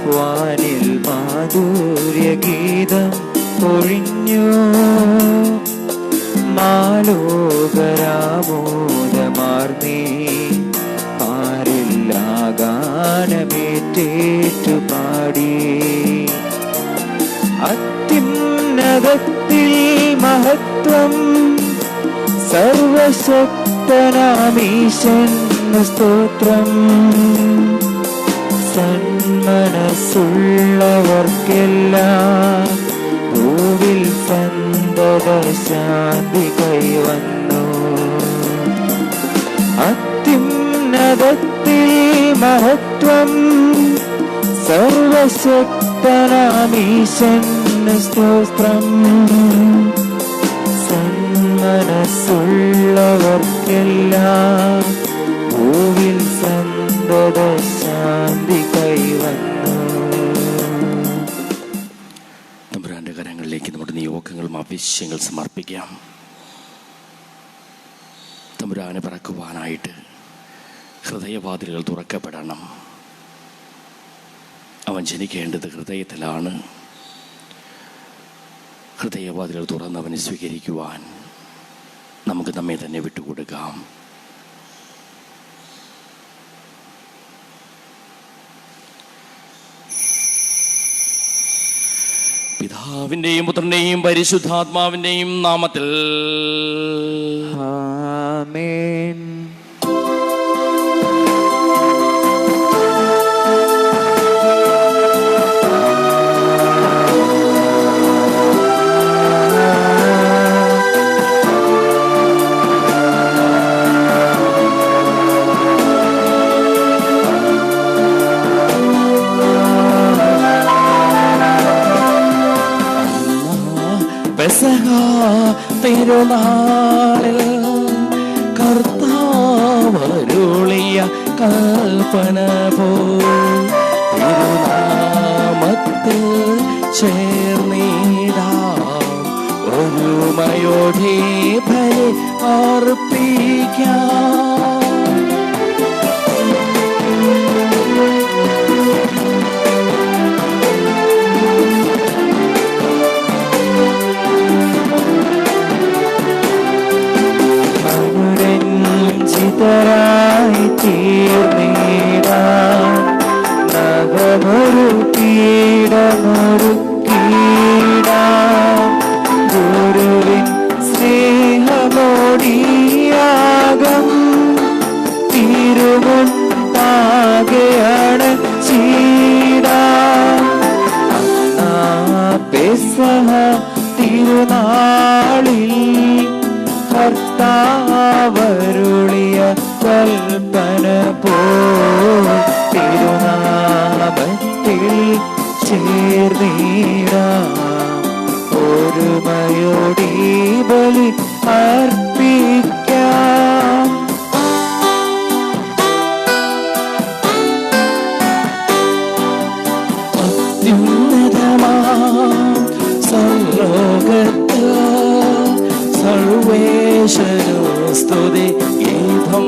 വാനിൽ മാധുര്യഗീതം ഒഴിഞ്ഞു മാലോകരാമോദമാർന്നീ പാരില്ലാഗാനമേറ്റേറ്റു പാടി അത്യുന്നതത്തിൽ മഹത്വം സർവശക്തനാമീശന് സ്തോത്രം സന്മനസ്സുള്ളവർക്കെല്ലാം ഭൂവിൽ സന്തത ശാന്തി കൈവന്നു അത്യുന്നതത്തിൽ മഹത്വം സർവശക്തനാമീശന് സ്തോത്രം സന്മനസ്സുള്ളവർക്കെല്ലാം ഭൂവിൽ സന്തത ശാന്തി കൈവന്നു. തമ്പുരാന്റെ കരങ്ങളിലേക്ക് നമ്മുടെ നിയോഗങ്ങളും ആവശ്യങ്ങൾ സമർപ്പിക്കാം. തമ്പുരാന് പറക്കുവാനായിട്ട് ഹൃദയവാതിലുകൾ തുറക്കപ്പെടണം. അവൻ ജനിക്കേണ്ടത് ഹൃദയത്തിലാണ്. ഹൃദയവാതിലുകൾ തുറന്നവനെ സ്വീകരിക്കുവാൻ നമുക്ക് നമ്മെ തന്നെ വിട്ടുകൊടുക്കാം. പിതാവിൻ്റെയും പുത്രൻ്റെയും പരിശുദ്ധാത്മാവിൻ്റെയും നാമത്തിൽ ആമേൻ. തിരുനാളിൽ കർത്താവരുളിയ കൽപ്പന പോൽ തിരുനാമത്തിൽ ചേർന്നിടാം ഒരുമയോടെ ബലി അർപ്പിക്കാം. ായി തീർന്നിടാൻ നഗമൊരു കീടമൊരുക്കീടാം ഗുരുവിൻ സ്നേഹമോടിയാകം തിരുമുൻപാകെയാണ് ചീടാം. പെസഹ തിരുനാളിൽ കർത്താവരുളിയ കൽപ്പന പോൽ തിരുനാമത്തിൽ ചേർന്നിടാം ഒരുമയോടെ ബലി അർപ്പിക്കാം. അത്യുന്നതമാം സർവ്വലോകത്തിൽ സർവേശ്വരോ സ്തുതി ഗീതം.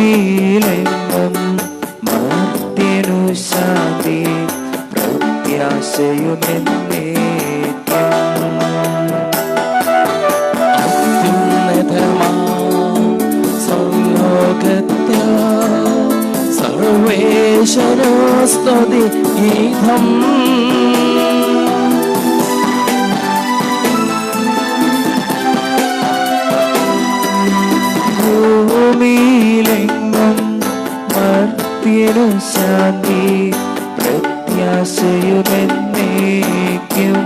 ഭൂമിയിലെങ്ങും മർത്യനു ശാന്തി പ്രത്യാശയുമെന്നേക്കും. അത്യുന്നതമാം സർവ്വലോകത്തിൽ സർവേശ്വരോ സ്തുതി ഗീതം. ഭൂമിയിലെങ്ങും മർത്യനു ശാന്തി പ്രത്യാശയുമെന്നേക്കും.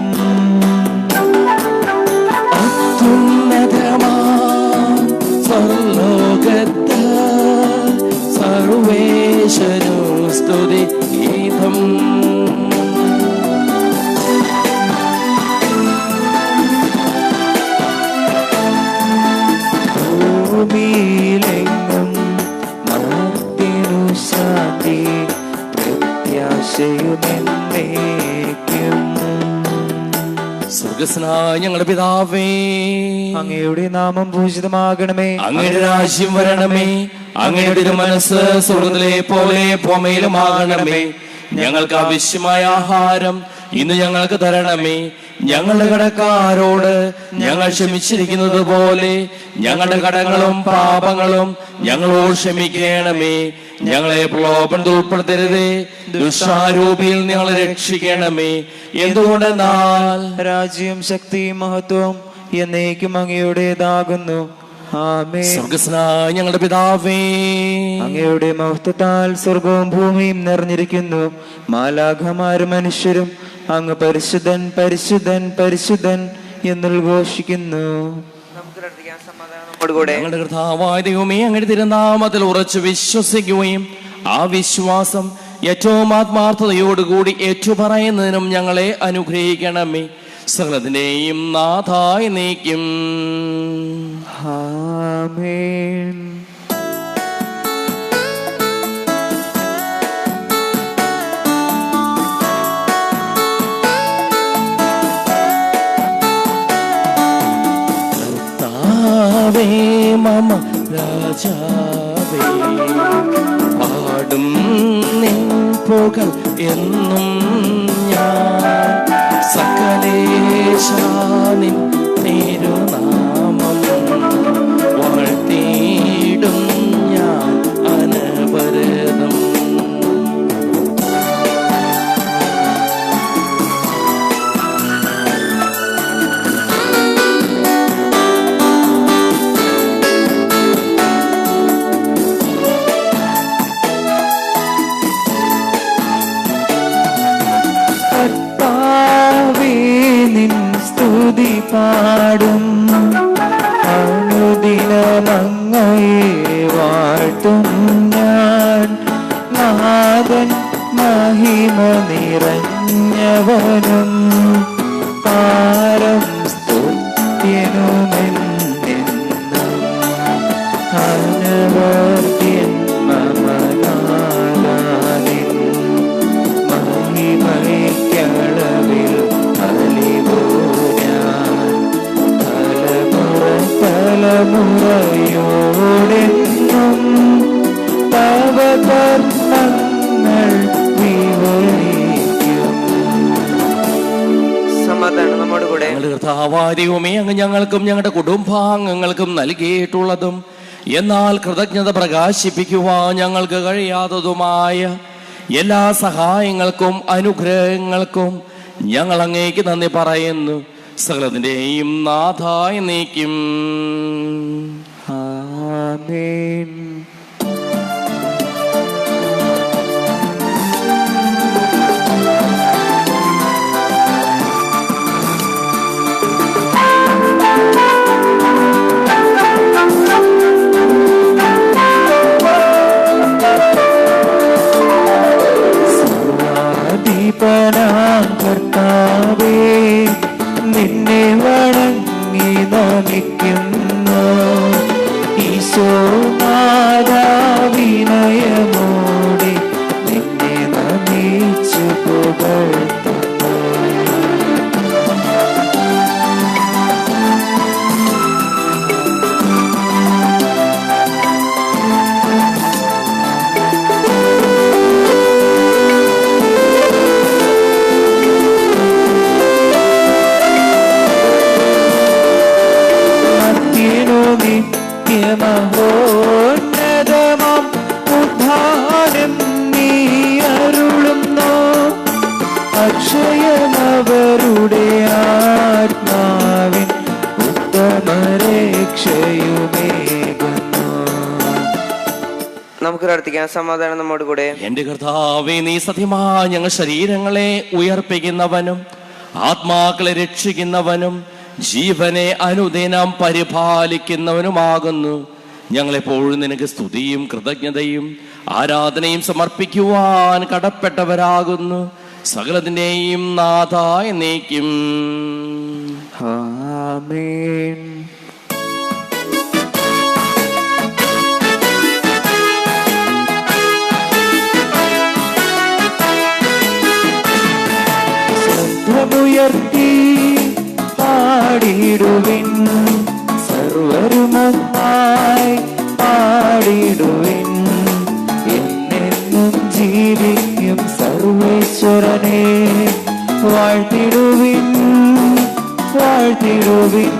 അത്യുന്നതമാം സർവ്വലോകത്തിൽ സർവേശ്വരോ സ്തുതി ഗീതം. ഭൂമിയിലെങ്ങും മർത്യനു ശാന്തി പ്രത്യാശയുമെന്നേക്കും. സ്വർഗസ്നായ ഞങ്ങളുടെ പിതാവേ, അങ്ങയുടെ നാമം പൂജിതമാകണമേ. അങ്ങയുടെ രാജ്യം വരണമേ. അങ്ങയുടെ മനസ്സ് സ്വർഗ്ഗത്തിലെ പോലെ ഭൂമിയിലുമാകണമേ. ഞങ്ങൾക്ക് ആവശ്യമായ ആഹാരം ഇന്ന് ഞങ്ങൾക്ക് തരണമേ. ഞങ്ങളുടെ കടക്കാരോട് ഞങ്ങൾ ക്ഷമിച്ചിരിക്കുന്നത് പോലെ ഞങ്ങളുടെ കടങ്ങളും പാപങ്ങളും ഞങ്ങളോട് ക്ഷമിക്കണമേ. ഞങ്ങളെ പ്രലോഭനത്തിൽ ഉൾപ്പെടുത്തരുതേ, ദുഷ്ടാരൂപിയിൽ ഞങ്ങളെ രക്ഷിക്കണമേ. എന്തുകൊണ്ടെന്നാൽ രാജ്യം ശക്തിയും മഹത്വവും എന്നേക്കും അങ്ങയുടേതാകുന്നു. ആമേൻ. സ്വർഗസ്നായ ഞങ്ങളുടെ പിതാവേ, അങ്ങയുടെ മഹത്വത്താൽ സ്വർഗവും ഭൂമിയും നിറഞ്ഞിരിക്കുന്നു. മാലാഖമാരും മനുഷ്യരും അങ്ങ് പരിശുദ്ധൻ പരിശുദ്ധൻ പരിശുദ്ധൻ എന്നുദ്ഘോഷിക്കുന്നു. ഞങ്ങളുടെ കർത്താവായ ദൈവമേ, അങ്ങയുടെ തിരുനാമത്തിൽ ഉറച്ചു വിശ്വസിക്കുകയും ആ വിശ്വാസം ഏറ്റവും ആത്മാർത്ഥതയോടുകൂടി ഏറ്റുപറയുന്നതിനും ഞങ്ങളെ അനുഗ്രഹിക്കണമേ. സകലത്തിന്റെയും നാഥായി നീക്കും. ആമേൻ. കർത്താവേ മമ രാജാവേ, പാടും നിൻ പുകഴ് എന്നും ഞാൻ. സകലേശാനിൻ തിരുനാമം വാഴ്ത്തിയിടും ഞാൻ അനവരതം. നിൻ സ്തുതി പാടും അനുദിനമങ്ങയെ വാഴ്ത്തും ഞാൻ. നാഥൻ മഹിമ നിറഞ്ഞവനും പാരം സ്തുത്യനുമെന്നെന്നും അനവർത്യൻ മമനാദാനിൻ മഹിമയ്ക്കളവിൽ തലമുറയോടെന്നും തവ കർമ്മങ്ങൾ വിവരിക്കും. സമാധാനം നമ്മോട് കൂടെ. ഞങ്ങളുടെ കർത്താവായ ദൈവമേ, അങ്ങ് ഞങ്ങൾക്കും ഞങ്ങളുടെ കുടുംബാംഗങ്ങൾക്കും നൽകിയിട്ടുള്ളതും എന്നാൽ കൃതജ്ഞത പ്രകാശിപ്പിക്കുവാൻ ഞങ്ങൾക്ക് കഴിയാത്തതുമായ എല്ലാ സഹായങ്ങൾക്കും അനുഗ്രഹങ്ങൾക്കും ഞങ്ങൾ അങ്ങേക്ക് നന്ദി പറയുന്നു. സകലത്തിന്റെയും നാഥായി നീക്കും. ആമേൻ. സർവാധിപനാം കർത്താവേ, നിന്നെ വണങ്ങി നമിക്കുന്നു. ഈശോനാദാവിനയമോടെ നിന്നെ നമിച്ചു പുകഴ്ത്തുന്നു. നിത്യമഹോന്നതമാം ഉദ്ധാനം നീ അരുളുന്നു. അക്ഷയമവരുടെ ആത്മാവിൻ ഉത്തമരക്ഷയുമേകുന്നു. നമുക്ക് പ്രാർത്ഥിക്കാം. സമാധാനം നമ്മോട് കൂടെ. എന്റെ കർത്താവേ, നീ സത്യമായി ഞങ്ങൾ ശരീരങ്ങളെ ഉയർപ്പിക്കുന്നവനും ആത്മാക്കളെ രക്ഷിക്കുന്നവനും ജീവനെ അനുദിനം പരിപാലിക്കുന്നവനുമാകുന്നു. ഞങ്ങളെപ്പോഴും നിനക്ക് സ്തുതിയും കൃതജ്ഞതയും ആരാധനയും സമർപ്പിക്കുവാൻ കടപ്പെട്ടവരാകുന്നു. സകലത്തിന്റെയും നാഥായി നീക്കും. ആമേൻ. ശബ്ദമുയർത്തി സർവരുമൊന്നായി പാടിടുവിൻ. എന്നെന്നും ജീവിക്കും സർവേശ്വരനെ വാഴ്ത്തിടുവിൻ, വാഴ്ത്തിടുവിൻ.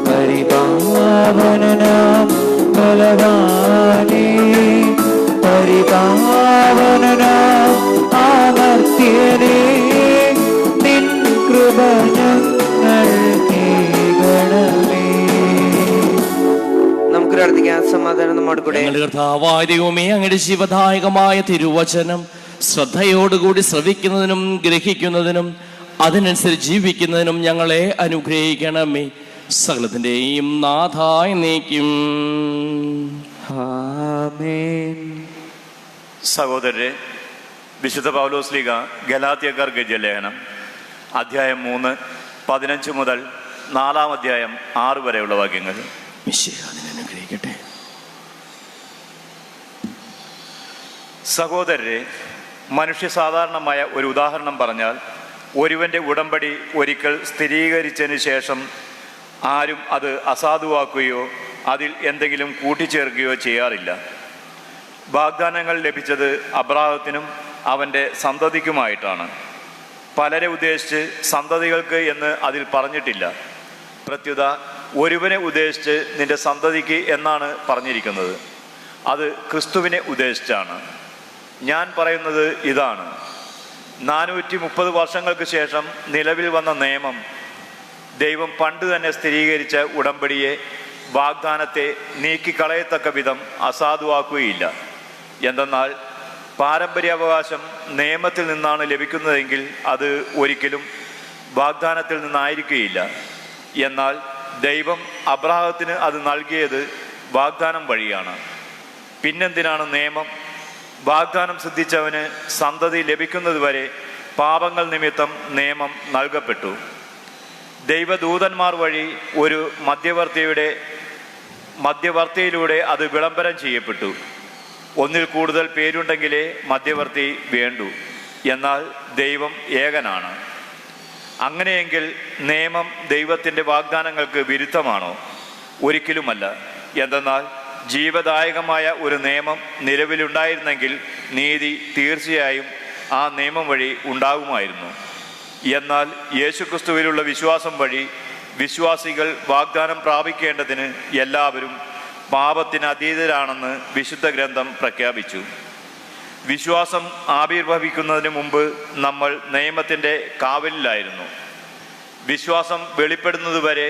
പരിപാവനനാം ബലവാനേ, പരിപാവനനാം അമർത്യനേ, നിൻ കൃപ ഞങ്ങൾക്കേകണമേ. നമുക്ക് പ്രാർത്ഥിക്കാം. സമാധാനം നമ്മോട് കൂടെ. ഞങ്ങളുടെ കർത്താവായ ദൈവമേ, അങ്ങയുടെ ജീവദായകമായ തിരുവചനം ശ്രദ്ധയോടുകൂടി ശ്രവിക്കുന്നതിനും ഗ്രഹിക്കുന്നതിനും അതിനനുസരിച്ച് ജീവിക്കുന്നതിനും ഞങ്ങളെ അനുഗ്രഹിക്കണമേ. സകലത്തിന്റെയും നാഥായി നീക്കും. ആമേൻ. സഹോദരരെ, വിശുദ്ധ പൗലോസ്ലീഹ ഗലാത്യക്കാർക്ക് എഴുതിയ ലേഖനം അധ്യായം 3, 15 മുതൽ 4 അധ്യായം 6 വരെയുള്ള വാക്യങ്ങൾ. മിശിഹ അതിനെ അനുഗ്രഹിക്കട്ടെ. സഹോദരരെ, മനുഷ്യ സാധാരണമായ ഒരു ഉദാഹരണം പറഞ്ഞാൽ, ഒരുവൻ്റെ ഉടമ്പടി ഒരിക്കൽ സ്ഥിരീകരിച്ചതിന് ശേഷം ആരും അത് അസാധുവാക്കുകയോ അതിൽ എന്തെങ്കിലും കൂട്ടിച്ചേർക്കുകയോ ചെയ്യാറില്ല. വാഗ്ദാനങ്ങൾ ലഭിച്ചത് അബ്രാഹത്തിനും അവൻ്റെ സന്തതിക്കുമായിട്ടാണ്. പലരെ ഉദ്ദേശിച്ച് സന്തതികൾക്ക് എന്ന് അതിൽ പറഞ്ഞിട്ടില്ല. പ്രത്യുത ഒരുവനെ ഉദ്ദേശിച്ച് നിന്റെ സന്തതിക്ക് എന്നാണ് പറഞ്ഞിരിക്കുന്നത്. അത് ക്രിസ്തുവിനെ ഉദ്ദേശിച്ചാണ്. ഞാൻ പറയുന്നത് ഇതാണ്: 430 വർഷങ്ങൾക്ക് ശേഷം നിലവിൽ വന്ന നിയമം ദൈവം പണ്ട് തന്നെ സ്ഥിരീകരിച്ച ഉടമ്പടിയെ, വാഗ്ദാനത്തെ നീക്കിക്കളയത്തക്ക വിധം അസാധുവാക്കുകയില്ല. എന്തെന്നാൽ പാരമ്പര്യാവകാശം നിയമത്തിൽ നിന്നാണ് ലഭിക്കുന്നതെങ്കിൽ അത് ഒരിക്കലും വാഗ്ദാനത്തിൽ നിന്നായിരിക്കുകയില്ല. എന്നാൽ ദൈവം അബ്രാഹത്തിന് അത് നൽകിയത് വാഗ്ദാനം വഴിയാണ്. പിന്നെന്തിനാണ് നിയമം? വാഗ്ദാനം സിദ്ധിച്ചവന് സന്തതി ലഭിക്കുന്നതുവരെ പാപങ്ങൾ നിമിത്തം നിയമം നൽകപ്പെട്ടു. ദൈവദൂതന്മാർ വഴി ഒരു മധ്യവർത്തിയിലൂടെ അത് വിളംബരം ചെയ്യപ്പെട്ടു. ഒന്നിൽ കൂടുതൽ പേരുണ്ടെങ്കിലേ മധ്യവർത്തി വേണ്ടൂ. എന്നാൽ ദൈവം ഏകനാണ്. അങ്ങനെയെങ്കിൽ നിയമം ദൈവത്തിൻ്റെ വാഗ്ദാനങ്ങൾക്ക് വിരുദ്ധമാണോ? ഒരിക്കലുമല്ല. എന്തെന്നാൽ ജീവദായകമായ ഒരു നിയമം നിലവിലുണ്ടായിരുന്നെങ്കിൽ നീതി തീർച്ചയായും ആ നിയമം വഴി ഉണ്ടാകുമായിരുന്നു. എന്നാൽ യേശുക്രിസ്തുവിലുള്ള വിശ്വാസം വഴി വിശ്വാസികൾ വാഗ്ദാനം പ്രാപിക്കേണ്ടതിന് എല്ലാവരും പാപത്തിന് അതീതരാണെന്ന് വിശുദ്ധ ഗ്രന്ഥം പ്രഖ്യാപിച്ചു. വിശ്വാസം ആവിർഭവിക്കുന്നതിന് മുമ്പ് നമ്മൾ നിയമത്തിൻ്റെ കാവലിലായിരുന്നു. വിശ്വാസം വെളിപ്പെടുന്നതുവരെ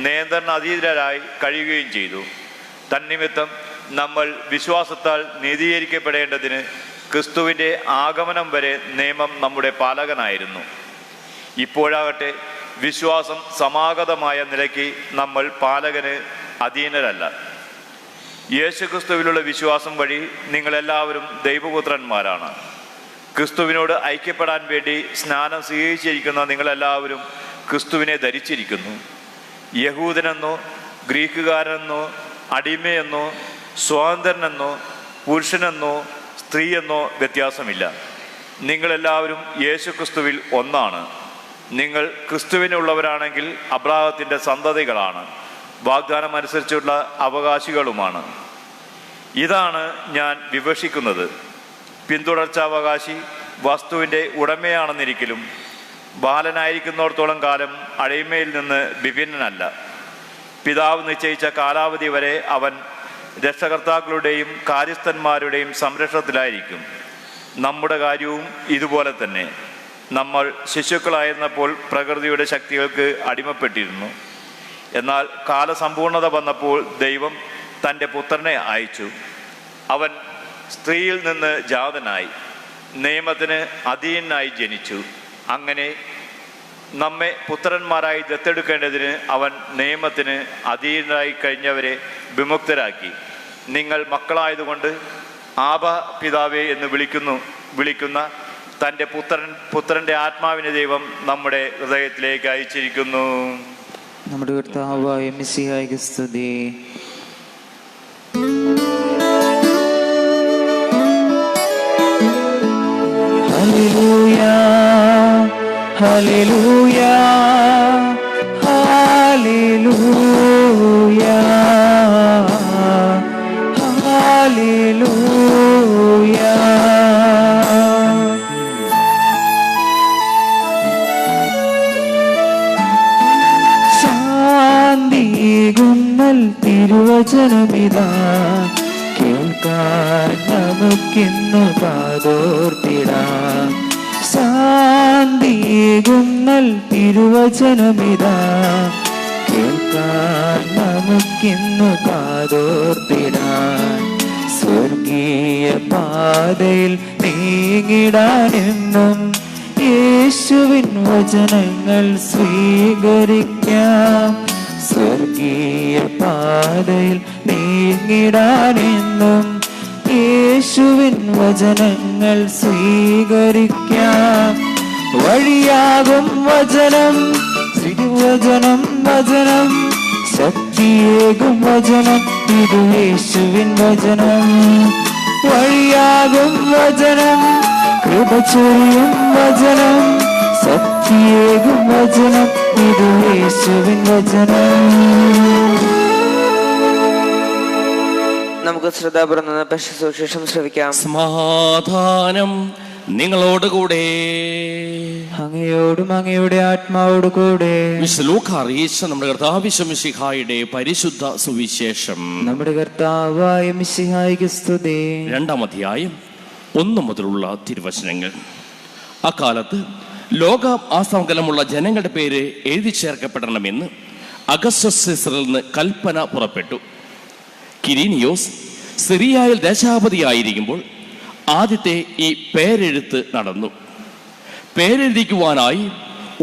നിയന്ത്രണാതീതരായി കഴിയുകയും ചെയ്തു. തന്നിമിത്തം നമ്മൾ വിശ്വാസത്താൽ നീതീകരിക്കപ്പെടേണ്ടതിന് ക്രിസ്തുവിൻ്റെ ആഗമനം വരെ നിയമം നമ്മുടെ പാലകനായിരുന്നു. ഇപ്പോഴാകട്ടെ വിശ്വാസം സമാഗതമായ നിലയ്ക്ക് നമ്മൾ പാലകന് അധീനരല്ല. യേശുക്രിസ്തുവിലുള്ള വിശ്വാസം വഴി നിങ്ങളെല്ലാവരും ദൈവപുത്രന്മാരാണ്. ക്രിസ്തുവിനോട് ഐക്യപ്പെടാൻ വേണ്ടി സ്നാനം സ്വീകരിച്ചിരിക്കുന്ന നിങ്ങളെല്ലാവരും ക്രിസ്തുവിനെ ധരിച്ചിരിക്കുന്നു. യഹൂദനെന്നോ ഗ്രീക്കുകാരനെന്നോ അടിമയെന്നോ സ്വതന്ത്രനെന്നോ പുരുഷനെന്നോ സ്ത്രീയെന്നോ വ്യത്യാസമില്ല. നിങ്ങളെല്ലാവരും യേശുക്രിസ്തുവിൽ ഒന്നാണ്. നിങ്ങൾ ക്രിസ്തുവിനുള്ളവരാണെങ്കിൽ അബ്രാഹത്തിൻ്റെ സന്തതികളാണ്, വാഗ്ദാനം അനുസരിച്ചുള്ള അവകാശികളുമാണ്. ഇതാണ് ഞാൻ വിവക്ഷിക്കുന്നത്: പിന്തുടർച്ചാവകാശി വസ്തുവിൻ്റെ ഉടമയാണെന്നിരിക്കലും ബാലനായിരിക്കുന്നിടത്തോളം കാലം അടിമയിൽ നിന്ന് വിഭിന്നനല്ല. പിതാവ് നിശ്ചയിച്ച കാലാവധി വരെ അവൻ രക്ഷകർത്താക്കളുടെയും കാര്യസ്ഥന്മാരുടെയും സംരക്ഷണത്തിലായിരിക്കും. നമ്മുടെ കാര്യവും ഇതുപോലെ തന്നെ. നമ്മൾ ശിശുക്കളായിരുന്നപ്പോൾ പ്രകൃതിയുടെ ശക്തികൾക്ക് അടിമപ്പെട്ടിരുന്നു. എന്നാൽ കാലസമ്പൂർണത വന്നപ്പോൾ ദൈവം തൻ്റെ പുത്രനെ അയച്ചു. അവൻ സ്ത്രീയിൽ നിന്ന് ജാതനായി നിയമത്തിന് അധീനനായി ജനിച്ചു. അങ്ങനെ നമ്മെ പുത്രന്മാരായി ദത്തെടുക്കേണ്ടതിന് അവൻ നിയമത്തിന് അധീനരായി കഴിഞ്ഞവരെ വിമുക്തരാക്കി. നിങ്ങൾ മക്കളായതുകൊണ്ട് ആബാ പിതാവേ എന്ന് വിളിക്കുന്ന തൻ്റെ പുത്രൻ്റെ ആത്മാവിനെ ദൈവം നമ്മുടെ ഹൃദയത്തിലേക്ക് അയച്ചിരിക്കുന്നു. നമ്മുടെ കർത്താവായ മിശിഹായ്ക്ക് സ്തുതി. ഹല്ലേലൂയ ഹല്ലേലൂയ ഹല്ലേലൂയ ഹല്ലേലൂയ. ശാന്തികുന്നൽ തിരുവചനമിതാ കേൾക്കാൻ നമുക്കിന്നു കാതോർത്തിടാം. ശാന്തികുന്നൽ തിരുവചനമിതാ കേൾക്കാൻ നമുക്കിന്നു കാതോർത്തിടാം. സ്വർഗീയ പാതയിൽ നീങ്ങിടാനെന്നും യേശുവിൻ വചനങ്ങൾ സ്വീകരിക്കാം. സ്വർഗീയ പാതയിൽ നീങ്ങിടാനെന്നും യേശുവിൻ വചനങ്ങൾ സ്വീകരിക്കാം. വഴിയാകും വചനം, തിരുവചനം വചനം, ശക്തിയേകും വചനം, ഇത് യേശുവിൻ വചനം. വഴിയാകും വചനം, കൃപ ചൊരിയും വചനം, ശക്തിയേകും വചനം, ഇത് യേശുവിൻ വചനം. നമുക്ക് ശ്രദ്ധാപൂർവം സുവിശേഷം ശ്രവിക്കാം. സമാധാനം നിങ്ങളോടുകൂടെ. അങ്ങയോടും അങ്ങയുടെ ആത്മാവോട് കൂടെ. വിശുദ്ധ ലൂക്കാ അറിയിച്ച നമ്മുടെ കർത്താവ് മിശിഹായുടെ പരിശുദ്ധ സുവിശേഷം. നമ്മുടെ കർത്താവായ മിശിഹായ്ക്ക് സ്തുതി. 2-ാം അധ്യായം 1 മുതലുള്ള തിരുവചനങ്ങൾ. അക്കാലത്ത് ലോക ആസകലമുള്ള ജനങ്ങളുടെ പേര് എഴുതി ചേർക്കപ്പെടണമെന്ന് അഗസ്റ്റസ് സീസറിൽ നിന്ന് കൽപ്പന പുറപ്പെട്ടു. കിരീനിയോസ് സിറിയയിൽ ദേശാപതിയായിരിക്കുമ്പോൾ ആദ്യത്തെ ഈ പേരെഴുത്ത് നടന്നു. പേരെഴുതിക്കുവാനായി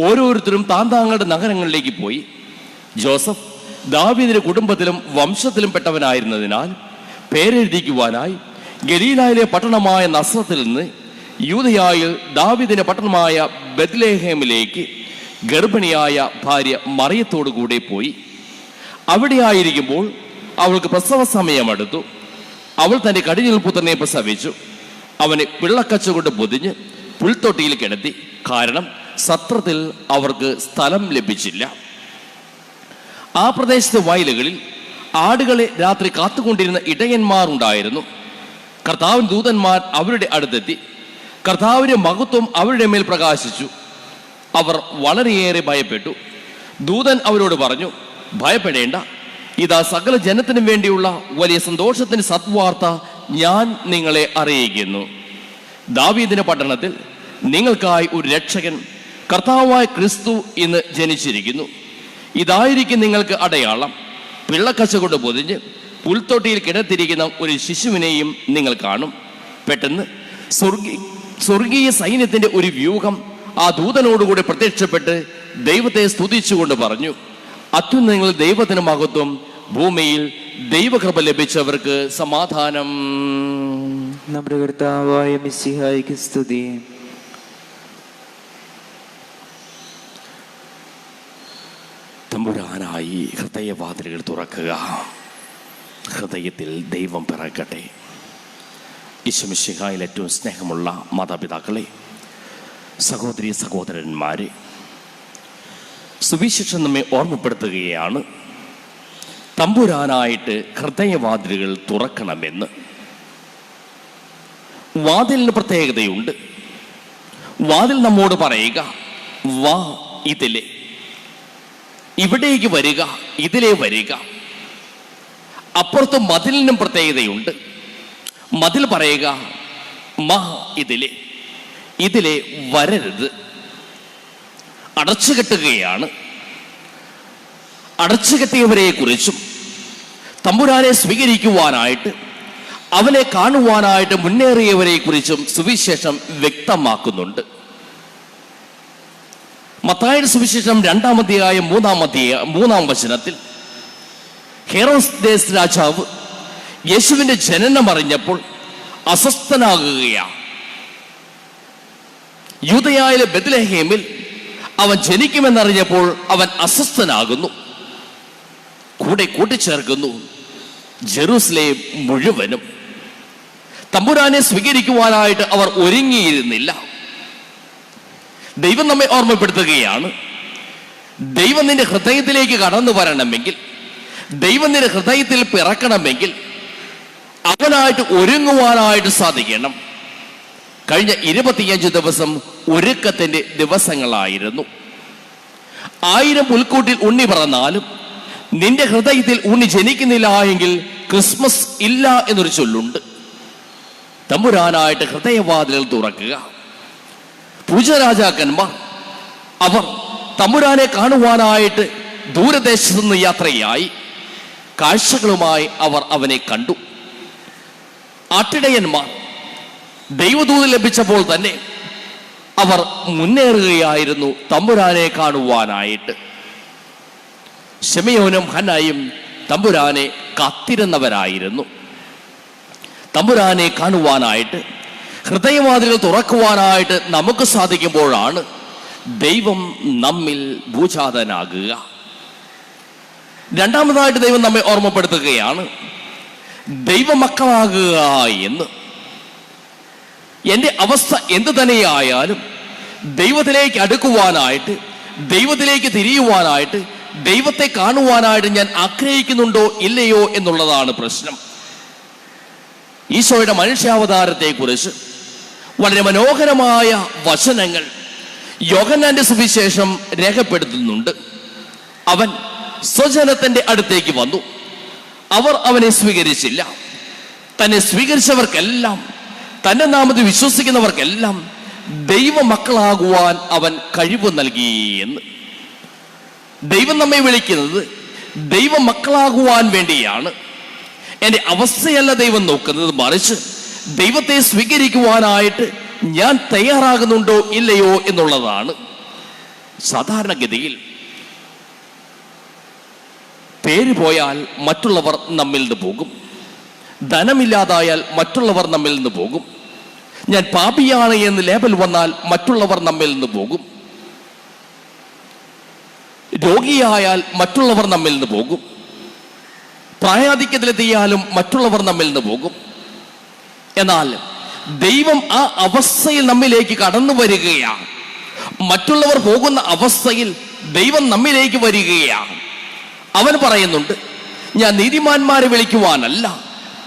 ഓരോരുത്തരും താന്താങ്ങളുടെ നഗരങ്ങളിലേക്ക് പോയി. ജോസഫ് ദാവീദിന്റെ കുടുംബത്തിലും വംശത്തിലും പെട്ടവനായിരുന്നതിനാൽ പേരെഴുതിക്കുവാനായി ഗലീലായിലെ പട്ടണമായ നസ്രത്തിൽ നിന്ന് യൂദയായിൽ ദാവീദിന്റെ പട്ടണമായ ബെത്ലേഹേമിലേക്ക് ഗർഭിണിയായ ഭാര്യ മറിയത്തോടു കൂടെ പോയി. അവിടെയായിരിക്കുമ്പോൾ അവൾക്ക് പ്രസവ സമയമെടുത്തു. അവൾ തന്റെ കടിഞ്ഞൂൽ പുത്രനെ പ്രസവിച്ചു. അവനെ പിള്ളക്കച്ച കൊണ്ട് പൊതിഞ്ഞ് പുൽത്തൊട്ടിയിൽ കിടത്തി. കാരണം സത്രത്തിൽ അവർക്ക് സ്ഥലം ലഭിച്ചില്ല. ആ പ്രദേശത്തെ വയലുകളിൽ ആടുകളെ രാത്രി കാത്തുകൊണ്ടിരുന്ന ഇടയന്മാർ ഉണ്ടായിരുന്നു. കർത്താവിൻ ദൂതന്മാർ അവരുടെ അടുത്തെത്തി. കർത്താവിന്റെ മഹത്വം അവരുടെ മേൽ പ്രകാശിച്ചു. അവർ വളരെയേറെ ഭയപ്പെട്ടു. ദൂതൻ അവരോട് പറഞ്ഞു, ഭയപ്പെടേണ്ട, ഇതാ സകല ജനത്തിനും വേണ്ടിയുള്ള വലിയ സന്തോഷത്തിന് സദ്വാർത്ത ഞാൻ നിങ്ങളെ അറിയിക്കുന്നു. ദാവീദിന്റെ പട്ടണത്തിൽ നിങ്ങൾക്കായി ഒരു രക്ഷകൻ, കർത്താവായ ക്രിസ്തു ഇന്ന് ജനിച്ചിരിക്കുന്നു. ഇതായിരിക്കും നിങ്ങൾക്ക് അടയാളം. പിള്ളക്കച്ച കൊണ്ട് പൊതിഞ്ഞ് പുൽത്തൊട്ടിയിൽ കിടത്തിരിക്കുന്ന ഒരു ശിശുവിനെയും നിങ്ങൾ കാണും. പെട്ടെന്ന് സ്വർഗീയ സൈന്യത്തിന്റെ ഒരു വ്യൂഹം ആ ദൂതനോടുകൂടി പ്രത്യക്ഷപ്പെട്ട് ദൈവത്തെ സ്തുതിച്ചുകൊണ്ട് പറഞ്ഞു, അത്യുന്നതങ്ങളിൽ ദൈവത്തിന് മഹത്വം, ഭൂമിയിൽ ദൈവകൃപ ലഭിച്ചവർക്ക് സമാധാനം. നമ്മുടെ കർത്താവായ മിശിഹായ്ക്ക് സ്തുതി. തമ്പുരാനായി ഹൃദയവാതിലുകൾ തുറക്കുക. ഹൃദയത്തിൽ ദൈവം പിറക്കട്ടെ. ഈശോമിശിഹായിൽ ഏറ്റവും സ്നേഹമുള്ള മാതാപിതാക്കളെ, സഹോദരി സഹോദരന്മാരെ, സുവിശേഷം നമ്മെ ഓർമ്മപ്പെടുത്തുകയാണ് തമ്പുരാനായിട്ട് ഹൃദയവാതിലുകൾ തുറക്കണമെന്ന്. വാതിലിന് പ്രത്യേകതയുണ്ട്. വാതിൽ നമ്മോട് പറയുക, വാ ഇതിലെ, ഇവിടേക്ക് വരിക, ഇതിലേ വരിക. അപ്പുറത്ത് മതിലിനും പ്രത്യേകതയുണ്ട്. മതിൽ പറയുക, ഇതിലെ, ഇതിലെ വരരുത്. അടച്ചുകെട്ടുകയാണ്. അടച്ചുകെട്ടിയവരെ കുറിച്ചും തമ്പുരാനെ സ്വീകരിക്കുവാനായിട്ട്, അവനെ കാണുവാനായിട്ട് മുന്നേറിയവരെ കുറിച്ചും സുവിശേഷം വ്യക്തമാക്കുന്നുണ്ട്. മത്തായിയുടെ സുവിശേഷം 2-ാം അധ്യായം 3-ാം വചനത്തിൽ ഹെറോദേസ് രാജാവ് യേശുവിന്റെ ജനനം അറിഞ്ഞപ്പോൾ അസ്വസ്ഥനാകുകയാണ്. യൂദയായിലെ ബെത്ലഹേമിൽ അവൻ ജനിക്കുമെന്നറിഞ്ഞപ്പോൾ അവൻ അസ്വസ്ഥനാകുന്നു. കൂടെ കൂട്ടിച്ചേർക്കുന്നു. ജെറൂസലേം മുഴുവനും. തമ്പുരാനെ സ്വീകരിക്കുവാനായിട്ട് അവർ ഒരുങ്ങിയിരുന്നില്ല. ദൈവം നമ്മെ ഓർമ്മപ്പെടുത്തുകയാണ്, ദൈവം നിന്റെ ഹൃദയത്തിലേക്ക് കടന്നു വരണമെങ്കിൽ, ദൈവം നിന്റെ ഹൃദയത്തിൽ പിറക്കണമെങ്കിൽ അവനായിട്ട് ഒരുങ്ങുവാനായിട്ട് സാധിക്കണം. കഴിഞ്ഞ 25 ദിവസം ഒരുക്കത്തിന്റെ ദിവസങ്ങളായിരുന്നു. 1000 പുൽക്കൂട്ടിൽ ഉണ്ണി പറന്നാലും നിന്റെ ഹൃദയത്തിൽ ഉണ്ണി ജനിക്കുന്നില്ല എങ്കിൽ ക്രിസ്മസ് ഇല്ല എന്നൊരു ചൊല്ലുണ്ട്. തമ്പുരാനായിട്ട് ഹൃദയവാതിലുകൾ തുറക്കുക. പൂജരാജാക്കന്മാർ അവർ തമ്പുരാനെ കാണുവാനായിട്ട് ദൂരദേശത്തു നിന്ന് യാത്രയായി. കാഴ്ചകളുമായി അവർ അവനെ കണ്ടു. ആട്ടിടയന്മാർ ദൈവദൂത് ലഭിച്ചപ്പോൾ തന്നെ അവർ മുന്നേറുകയായിരുന്നു തമ്പുരാനെ കാണുവാനായിട്ട്. ശിമയോനും ഹന്നായും തമ്പുരാനെ കാത്തിരുന്നവരായിരുന്നു. തമ്പുരാനെ കാണുവാനായിട്ട് ഹൃദയവാതിലുകൾ തുറക്കുവാനായിട്ട് നമുക്ക് സാധിക്കുമ്പോഴാണ് ദൈവം നമ്മിൽ ഭൂജാതനാകുക. രണ്ടാമതായിട്ട് ദൈവം നമ്മെ ഓർമ്മപ്പെടുത്തുകയാണ് ദൈവമക്കളാകുക എന്ന്. എൻ്റെ അവസ്ഥ എന്ത് തന്നെയായാലും ദൈവത്തിലേക്ക് അടുക്കുവാനായിട്ട്, ദൈവത്തിലേക്ക് തിരിയുവാനായിട്ട്, ദൈവത്തെ കാണുവാനായിട്ട് ഞാൻ ആഗ്രഹിക്കുന്നുണ്ടോ ഇല്ലയോ എന്നുള്ളതാണ് പ്രശ്നം. ഈശോയുടെ മനുഷ്യാവതാരത്തെക്കുറിച്ച് വളരെ മനോഹരമായ വചനങ്ങൾ യോഹന്നാന്റെ സുവിശേഷം രേഖപ്പെടുത്തുന്നുണ്ട്. അവൻ സ്വജനത്തിന്റെ അടുത്തേക്ക് വന്നു, അവർ അവനെ സ്വീകരിച്ചില്ല. തന്നെ സ്വീകരിച്ചവർക്കെല്ലാം, തന്റെ നാമത്തിൽ വിശ്വസിക്കുന്നവർക്കെല്ലാം ദൈവമക്കളാകുവാൻ അവൻ കഴിവ് നൽകി എന്ന്. ദൈവം നമ്മെ വിളിക്കുന്നത് ദൈവമക്കളാകുവാൻ വേണ്ടിയാണ്. എൻ്റെ അവസ്ഥയല്ല ദൈവം നോക്കുന്നത്, മറിച്ച് ദൈവത്തെ സ്വീകരിക്കുവാനായിട്ട് ഞാൻ തയ്യാറാകുന്നുണ്ടോ ഇല്ലയോ എന്നുള്ളതാണ്. സാധാരണഗതിയിൽ പേര് പോയാൽ മറ്റുള്ളവർ നമ്മിൽ നിന്ന് പോകും, ധനമില്ലാതായാൽ മറ്റുള്ളവർ നമ്മിൽ നിന്ന് പോകും, ഞാൻ പാപിയാണ് എന്ന് ലേബൽ വന്നാൽ മറ്റുള്ളവർ നമ്മിൽ നിന്ന് പോകും, രോഗിയായാൽ മറ്റുള്ളവർ നമ്മിൽ നിന്ന് പോകും, പ്രായാധിക്യത്തിലെത്തിയാലും മറ്റുള്ളവർ നമ്മിൽ നിന്ന് പോകും. എന്നാൽ ദൈവം ആ അവസ്ഥയിൽ നമ്മിലേക്ക് കടന്നു വരികയാണ്. മറ്റുള്ളവർ പോകുന്ന അവസ്ഥയിൽ ദൈവം നമ്മിലേക്ക് വരികയാണ്. അവൻ പറയുന്നുണ്ട്, ഞാൻ നീതിമാന്മാരെ വിളിക്കുവാനല്ല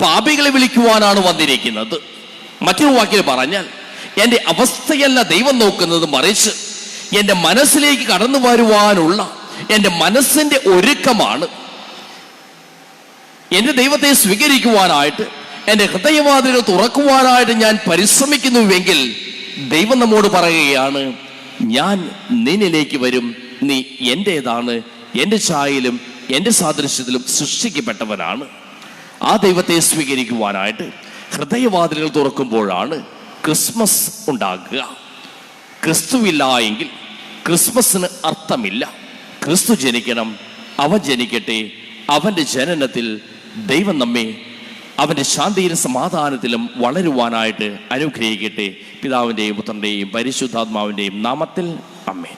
പാപികളെ വിളിക്കുവാനാണ് വന്നിരിക്കുന്നത്. മറ്റൊരു വാക്കിൽ പറഞ്ഞാൽ എൻ്റെ അവസ്ഥയല്ല ദൈവം നോക്കുന്നത്, മറിച്ച് എൻ്റെ മനസ്സിലേക്ക് കടന്നു വരുവാനുള്ള എൻ്റെ മനസ്സിൻ്റെ ഒരുക്കമാണ്. എൻ്റെ ദൈവത്തെ സ്വീകരിക്കുവാനായിട്ട്, എൻ്റെ ഹൃദയവാതിലുകൾ തുറക്കുവാനായിട്ട് ഞാൻ പരിശ്രമിക്കുന്നുവെങ്കിൽ ദൈവം നമ്മോട് പറയുകയാണ്, ഞാൻ നിന്നിലേക്ക് വരും, നീ എൻ്റേതാണ്, എൻ്റെ ഛായയിലും എൻ്റെ സാദൃശ്യത്തിലും സൃഷ്ടിക്കപ്പെട്ടവനാണ്. ആ ദൈവത്തെ സ്വീകരിക്കുവാനായിട്ട് ഹൃദയവാതിലുകൾ തുറക്കുമ്പോഴാണ് ക്രിസ്മസ് ഉണ്ടാകുക. ക്രിസ്തുവില്ല എങ്കിൽ ക്രിസ്മസിന് അർത്ഥമില്ല. ക്രിസ്തു ജനിക്കണം, അവൻ ജനിക്കട്ടെ. അവൻ്റെ ജനനത്തിൽ ദൈവം നമ്മെ അവൻ്റെ ശാന്തിയിലും സമാധാനത്തിലും വളരുവാനായിട്ട് അനുഗ്രഹിക്കട്ടെ. പിതാവിൻ്റെയും പുത്രൻ്റെയും പരിശുദ്ധാത്മാവിൻ്റെയും നാമത്തിൽ ആമേൻ.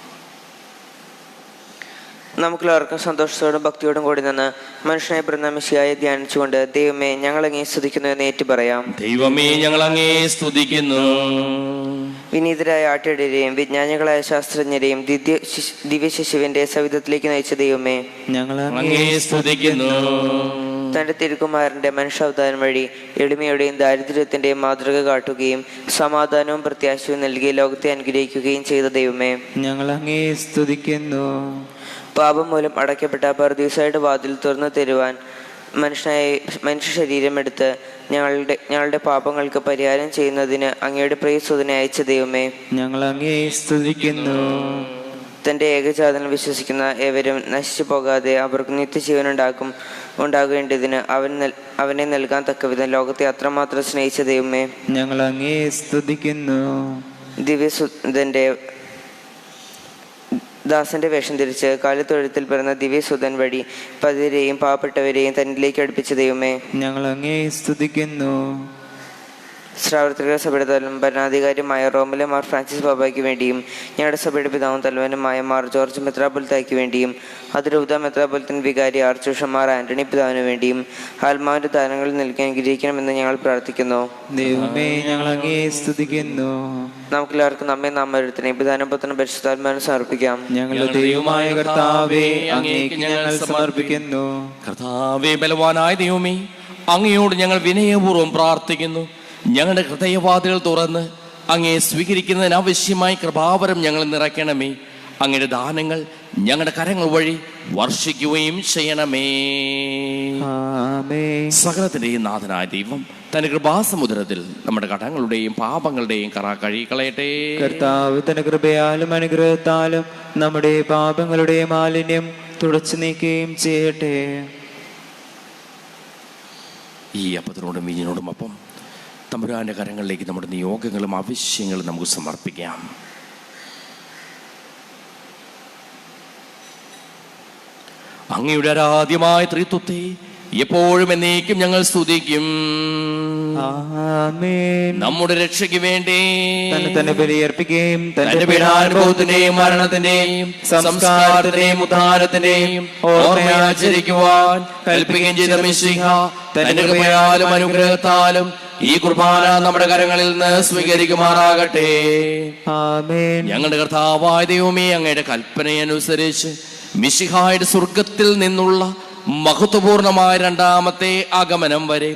നമുക്കെല്ലാവർക്കും സന്തോഷത്തോടും ഭക്തിയോടും കൂടി നിന്ന് മനുഷ്യനായ പിറന്ന മിശിഹായെ ധ്യാനിച്ചുകൊണ്ട് ദൈവമേ ഞങ്ങൾ അങ്ങേ സ്തുതിക്കുന്നു എന്ന് ഏറ്റു പറയാം. ദൈവമേ ഞങ്ങൾ അങ്ങേ സ്തുതിക്കുന്നു. വിനീതരായ ആട്ടിടരെയും വിജ്ഞാനികളായ ശാസ്ത്രജ്ഞരെയും ദിവ്യശിശുവിന്റെ സവിധത്തിലേക്ക് നയിച്ച ദൈവമേ ഞങ്ങൾ അങ്ങേ സ്തുതിക്കുന്നു. തന്റെ തിരുക്കുമാരന്റെ മനുഷ്യാവതാരം വഴി എളിമയുടെയും ദാരിദ്ര്യത്തിന്റെയും മാതൃക കാട്ടുകയും സമാധാനവും പ്രത്യാശയും നൽകി ലോകത്തെ അനുഗ്രഹിക്കുകയും ചെയ്ത ദൈവമേ ഞങ്ങൾ അങ്ങേ സ്തുതിക്കുന്നു. പാപം മൂലം അടയ്ക്കപ്പെട്ട പർദീസായുടെ വാതിൽ തുറന്നു തരുവാൻ മനുഷ്യ ശരീരമെടുത്ത് ഞങ്ങളുടെ പാപങ്ങൾക്ക് പരിഹാരം ചെയ്യുന്നതിന് അങ്ങയുടെ പ്രിയസുതനെ അയച്ച ദൈവമേ ഞങ്ങൾ അങ്ങേ സ്തുതിക്കുന്നു. തന്റെ ഏകജാതനിൽ വിശ്വസിക്കുന്ന ഏവരും നശിച്ചു പോകാതെ അവർക്ക് നിത്യജീവൻ ഉണ്ടാകേണ്ടതിന് അവനെ നൽകാൻ തക്കവിധം ലോകത്തെ അത്രമാത്രം സ്നേഹിച്ച ദൈവമേ ഞങ്ങൾ അങ്ങേ സ്തുതിക്കുന്നു. ദിവ്യസുതന്റെ ദാസന്റെ വേഷം ധരിച്ച് കാലിത്തൊഴുത്തിൽ പിറന്ന ദിവ്യസുതൻ വഴി പതിരെയും പാവപ്പെട്ടവരെയും തന്നിലേക്ക് അടുപ്പിച്ച ദൈവമേ ഞങ്ങൾ അങ്ങേ സ്തുതിക്കുന്നു. ശ്രാവർത്തിക സഭയുടെ തലവനും ഭരണാധികാരിയുമായ റോമിലെ മാർ ഫ്രാൻസിസ് ബാബയ്ക്ക് വേണ്ടിയും ഞങ്ങളുടെ സഭയുടെ പിതാവും തലവനുമായ മാർ ജോർജ് മെത്രാപ്പൊലിത്തായ്ക്ക് വേണ്ടിയും അതിരൂപത മെത്രാപ്പൊലിത്തൻ വികാരി ആർച്ച് ബിഷപ്പ് മാർ ആന്റണി പിതാവിന് വേണ്ടിയും ആത്മാവിന്റെ ദാനങ്ങളിൽ നിൽക്കാൻ അനുഗ്രഹിക്കണമെന്ന് ഞങ്ങൾ പ്രാർത്ഥിക്കുന്നു. ദൈവമേ, ഞങ്ങൾ അങ്ങേ സ്തുതിക്കുന്നു. നമുക്കെല്ലാവർക്കും നമ്മെ നാം ഓരോരുത്തരെ പിതാവിനും പുത്രനും പരിശുദ്ധാത്മാവിനും സമർപ്പിക്കാം. ഞങ്ങളുടെ ദൈവമായ കർത്താവേ, അങ്ങേക്ക് ഞങ്ങൾ സമർപ്പിക്കുന്നു. കർത്താവേ, ബലവാനായ ദൈവമേ, അങ്ങയോട് ഞങ്ങൾ വിനയപൂർവ്വം പ്രാർത്ഥിക്കുന്നു. ഞങ്ങളുടെ ഹൃദയവാതികൾ തുറന്ന് അങ്ങയെ സ്വീകരിക്കുന്നതിന് ആവശ്യമായ കൃപാവരം ഞങ്ങൾ നിറയ്ക്കണമേ. അങ്ങയുടെ ദാനങ്ങൾ ഞങ്ങളുടെ കരങ്ങൾ വഴി വർഷിക്കുകയും ചെയ്യണമേ. ആമേൻ. സകലത്തിന്റെയും നാഥനായ ദൈവം തന്റെ കൃപാസമുദ്രത്തിൽ നമ്മുടെ കടങ്ങളുടെയും പാപങ്ങളുടെയും കറ കഴുകിക്കളയട്ടെ. കർത്താവ് തന്റെ കൃപയാലും അനുഗ്രഹത്താലും നമ്മുടെ പാപങ്ങളുടെ മാലിന്യം തുടച്ചു നീക്കുകയും ചെയ്യട്ടെ. ഈ അപ്പത്തിനോടും വീഞ്ഞിനോടും അപ്പം തമ്പുരാന്റെ കരങ്ങളിലേക്ക് നമ്മുടെ നിയോഗങ്ങളും ആവശ്യങ്ങളും നമുക്ക് സമർപ്പിക്കാം. അങ്ങയുടെ ആരാധ്യമായ ത്രിത്വത്തെ എപ്പോഴും എന്നേക്കും ഞങ്ങൾ സ്തുതിക്കും. ആമേൻ. നമ്മുടെ രക്ഷയ്ക്ക് വേണ്ടി തന്നെ ബലിയർപ്പിക്കുകയും തന്റെ പീഡാനുഭവത്തിന്റെയും മരണത്തിന്റെയും സംസ്കാരത്തിന്റെയും ഉദ്ധാരത്തിന്റെയും ഓർമ്മയാചരിക്കുവാൻ കൽപ്പിക്കുകയും ചെയ്ത മിശിഹ തന്റെ കൃപയാലും അനുഗ്രഹത്താലും ഈ കുർബാന നമ്മുടെ കരങ്ങളിൽ നിന്ന് സ്വീകരിക്കുമാറാകട്ടെ. ആമേൻ. ഞങ്ങളുടെ കർത്താവായ ദൈവമേ, അങ്ങയുടെ കൽപ്പനയനുസരിച്ച് മിശിഹായുടെ സ്വർഗത്തിൽ നിന്നുള്ള മഹത്വപൂർണമായ രണ്ടാമത്തെ ആഗമനം വരെ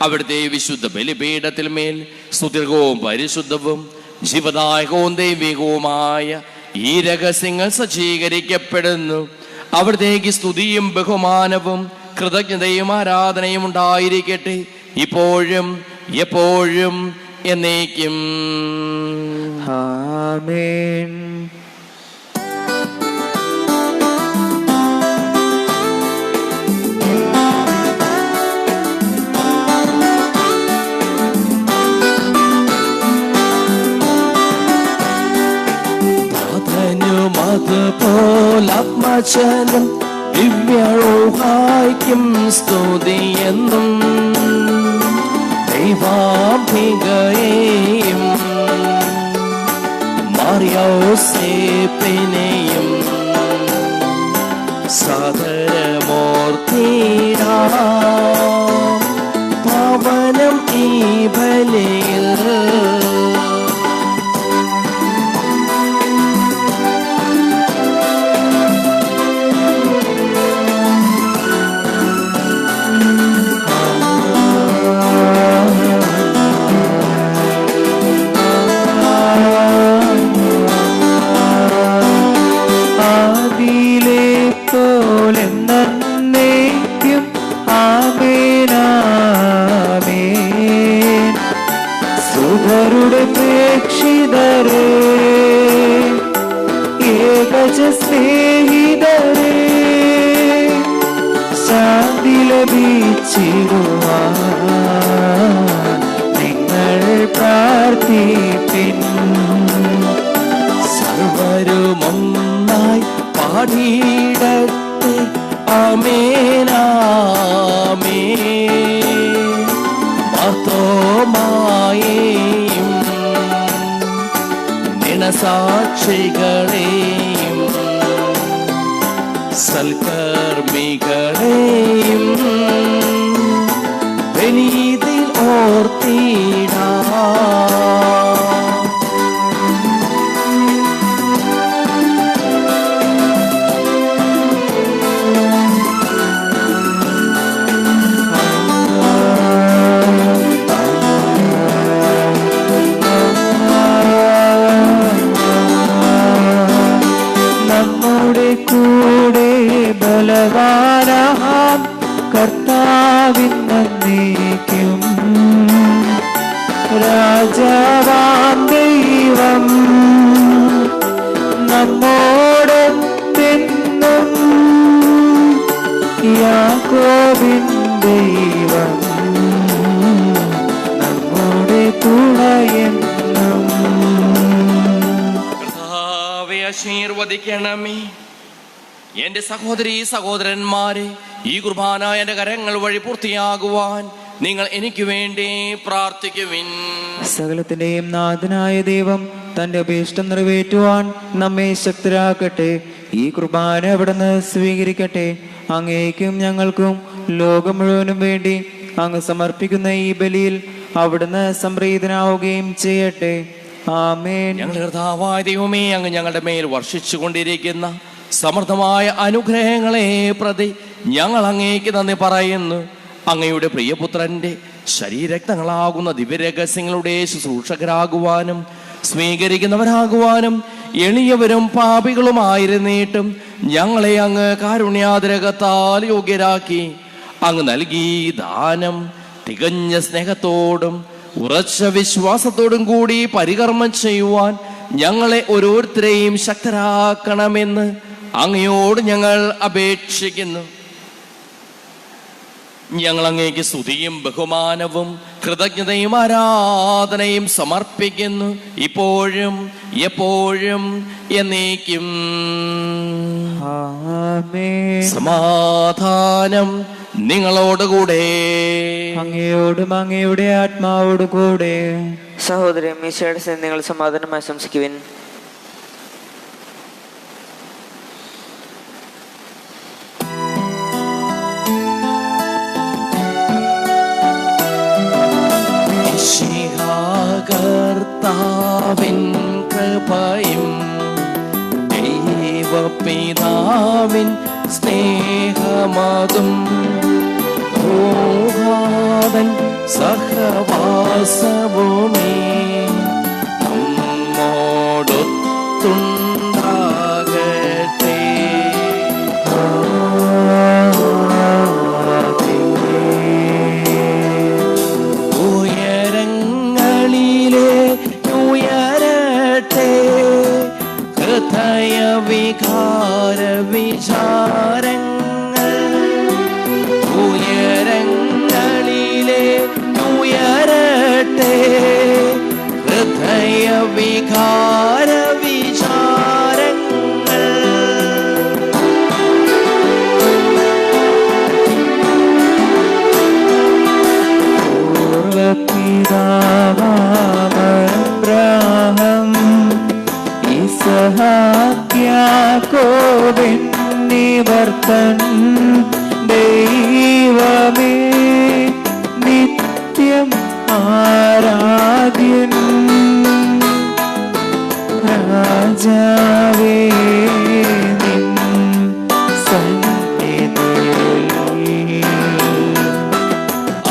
അവിടുത്തെ വിശുദ്ധ ബലിപീഠത്തിൽ മേൽ സുദീർഘവും പരിശുദ്ധവും ജീവദായകവും ദൈവികവുമായ ഈ രഹസ്യങ്ങൾ സജ്ജീകരിക്കപ്പെടുന്നു. അവിടത്തേക്ക് സ്തുതിയും ബഹുമാനവും കൃതജ്ഞതയും ആരാധനയും ഉണ്ടായിരിക്കട്ടെ, ഇപ്പോഴും എപ്പോഴും എന്നേക്കും. ആമേൻ. അതുപോലാത്മജനം ദിവ്യൗഹായ്ക്കും സ്തുതിയെന്നും ദൈവാംബികയെയും മറിയോസേപ്പിനെയും സാദരമൂർത്തിയിടാം. പാവനം ഈ ബലിയിൽ സുധരുടെ പ്രേക്ഷിതരേ, ഏകജ സ്നേഹിതരേ, ശാന്തി ലഭിച്ചിടുവാൻ നിങ്ങൾ പ്രാർത്ഥിപ്പിൻ. സർവരുമൊന്നായി പാടിയിടട്ടെ ആമേനാമേൻ. മാർത്തോമായെയും നിണസാക്ഷികളെയും സൽക്കർമ്മികളെയും വിനീതിൽ ഓർത്തിടാം. നമ്മുടെ കൂടെ ബലവാനാം കർത്താവിൻ നന്ദിക്കും രാജാവാം ദൈവം നമ്മോടൊത്തെന്നും യാക്കോബിൻ ദൈവം നമ്മുടെ തുണയെന്നും. ആശീർവദിക്കണമേ. എന്റെ സഹോദരീ സഹോദരന്മാരെ, ഈ കുർബാന എന്റെ കരങ്ങൾ വഴി പൂർത്തിയാകുവാൻ നിങ്ങൾ എനിക്ക് വേണ്ടി പ്രാർത്ഥിക്കുവിൻ. സകലത്തിന്റെയും നാഥനായ ദൈവം തന്റെ അഭീഷ്ടം നിറവേറ്റുവാൻ നമ്മെ ശക്തരാക്കട്ടെ. ഈ കുർബാന അവിടുന്ന് സ്വീകരിക്കട്ടെ. അങ്ങേക്കും ഞങ്ങൾക്കും ലോകം മുഴുവനും വേണ്ടി അങ്ങ് സമർപ്പിക്കുന്ന ഈ ബലിയിൽ അവിടുന്ന് സംപ്രീതനാവുകയും ചെയ്യട്ടെ. ആമേൻ. ഞങ്ങളുടെ കർത്താവായ ദൈവമേ, അങ്ങ് ഞങ്ങളുടെ മേൽ വർഷിച്ചു കൊണ്ടിരിക്കുന്ന സമൃദ്ധമായ അനുഗ്രഹങ്ങളെ പ്രതി ഞങ്ങൾ അങ്ങേക്ക് നന്ദി പറയുന്നു. അങ്ങയുടെ പ്രിയപുത്രന്റെ ശരീരരക്തങ്ങളാകുന്ന ദിവ്യരഹസ്യങ്ങളുടെ ശുശ്രൂഷകരാകുവാനും സ്വീകരിക്കുന്നവരാകുവാനും എളിയവരും പാപികളുമായിരുന്നിട്ടും ഞങ്ങളെ അങ്ങ് കാരുണ്യാതിരകത്താൽ യോഗ്യരാക്കി. അങ്ങ് നൽകി ദാനം തികഞ്ഞ സ്നേഹത്തോടും ഉറച്ച വിശ്വാസത്തോടും കൂടി പരികർമ്മം ചെയ്യുവാൻ ഞങ്ങളെ ഓരോരുത്തരെയും ശക്തരാക്കണമെന്ന് അങ്ങയോട് ഞങ്ങൾ അപേക്ഷിക്കുന്നു. ഞങ്ങൾ അങ്ങേക്ക് സ്തുതിയും ബഹുമാനവും കൃതജ്ഞതയും ആരാധനയും സമർപ്പിക്കുന്നു, ഇപ്പോഴും എപ്പോഴും എന്നേക്കും. ആമേൻ. സമാധാനം നിങ്ങളോടുകൂടെ. അങ്ങയോടും അങ്ങയുടെ ആത്മാവോട് കൂടെ. സഹോദരൻ ഈശോയുടെ നിങ്ങൾ സമാധാനം ആശംസിക്കുവിൻ. കർത്താവിൻ കൃപയും ദൈവപിതാവിൻ സ്നേഹമതും ോഹാദൻ സഹവാസവുമേ നമ്മോടൊത്തുണ്ടാകട്ടെ. ഉയരങ്ങളിലെ ഉയരട്ടെ ഹൃദയ വികാര വിചാരങ്ങൾ. ഉയരങ്ങളിലെ ഉയരട്ടെ ഹൃദയ വികാര വിചാരങ്ങൾ. പൂർവപിതാവാം യാക്കോബിന്നിവർത്തൻ ദൈവമേ നിത്യം ആരാധ്യൻ. രാജാവേ നിൻ സന്നിധിയിൽ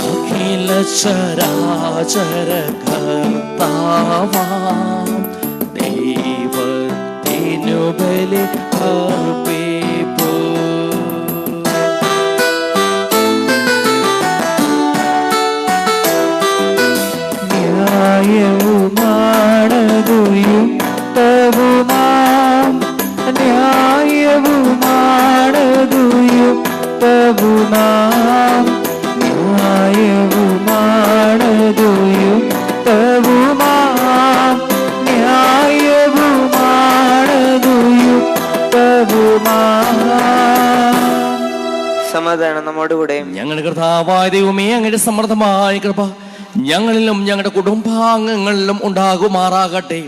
അഖില ചരാചര കർത്താവാം ദൈവത്തിനു ബലി അർപ്പിപ്പൂ. ന്യായവുമാണതുയുക്തവുമാം ന്യായവുമാണതുയുക്തവുമാം ന്യായവുമാണതുയുക്തവുമാം ന്യായവുമാണതുയുക്തവുമാം. സമാധാനം നമ്മോടുകൂടെ. ഞങ്ങളുടെ കർത്താവായ ദൈവമേ, അങ്ങയുടെ സമൃദ്ധമായ കൃപ ഞങ്ങളിലും ഞങ്ങളുടെ കുടുംബാംഗങ്ങളിലും ഉണ്ടാകുമാറാകട്ടെ.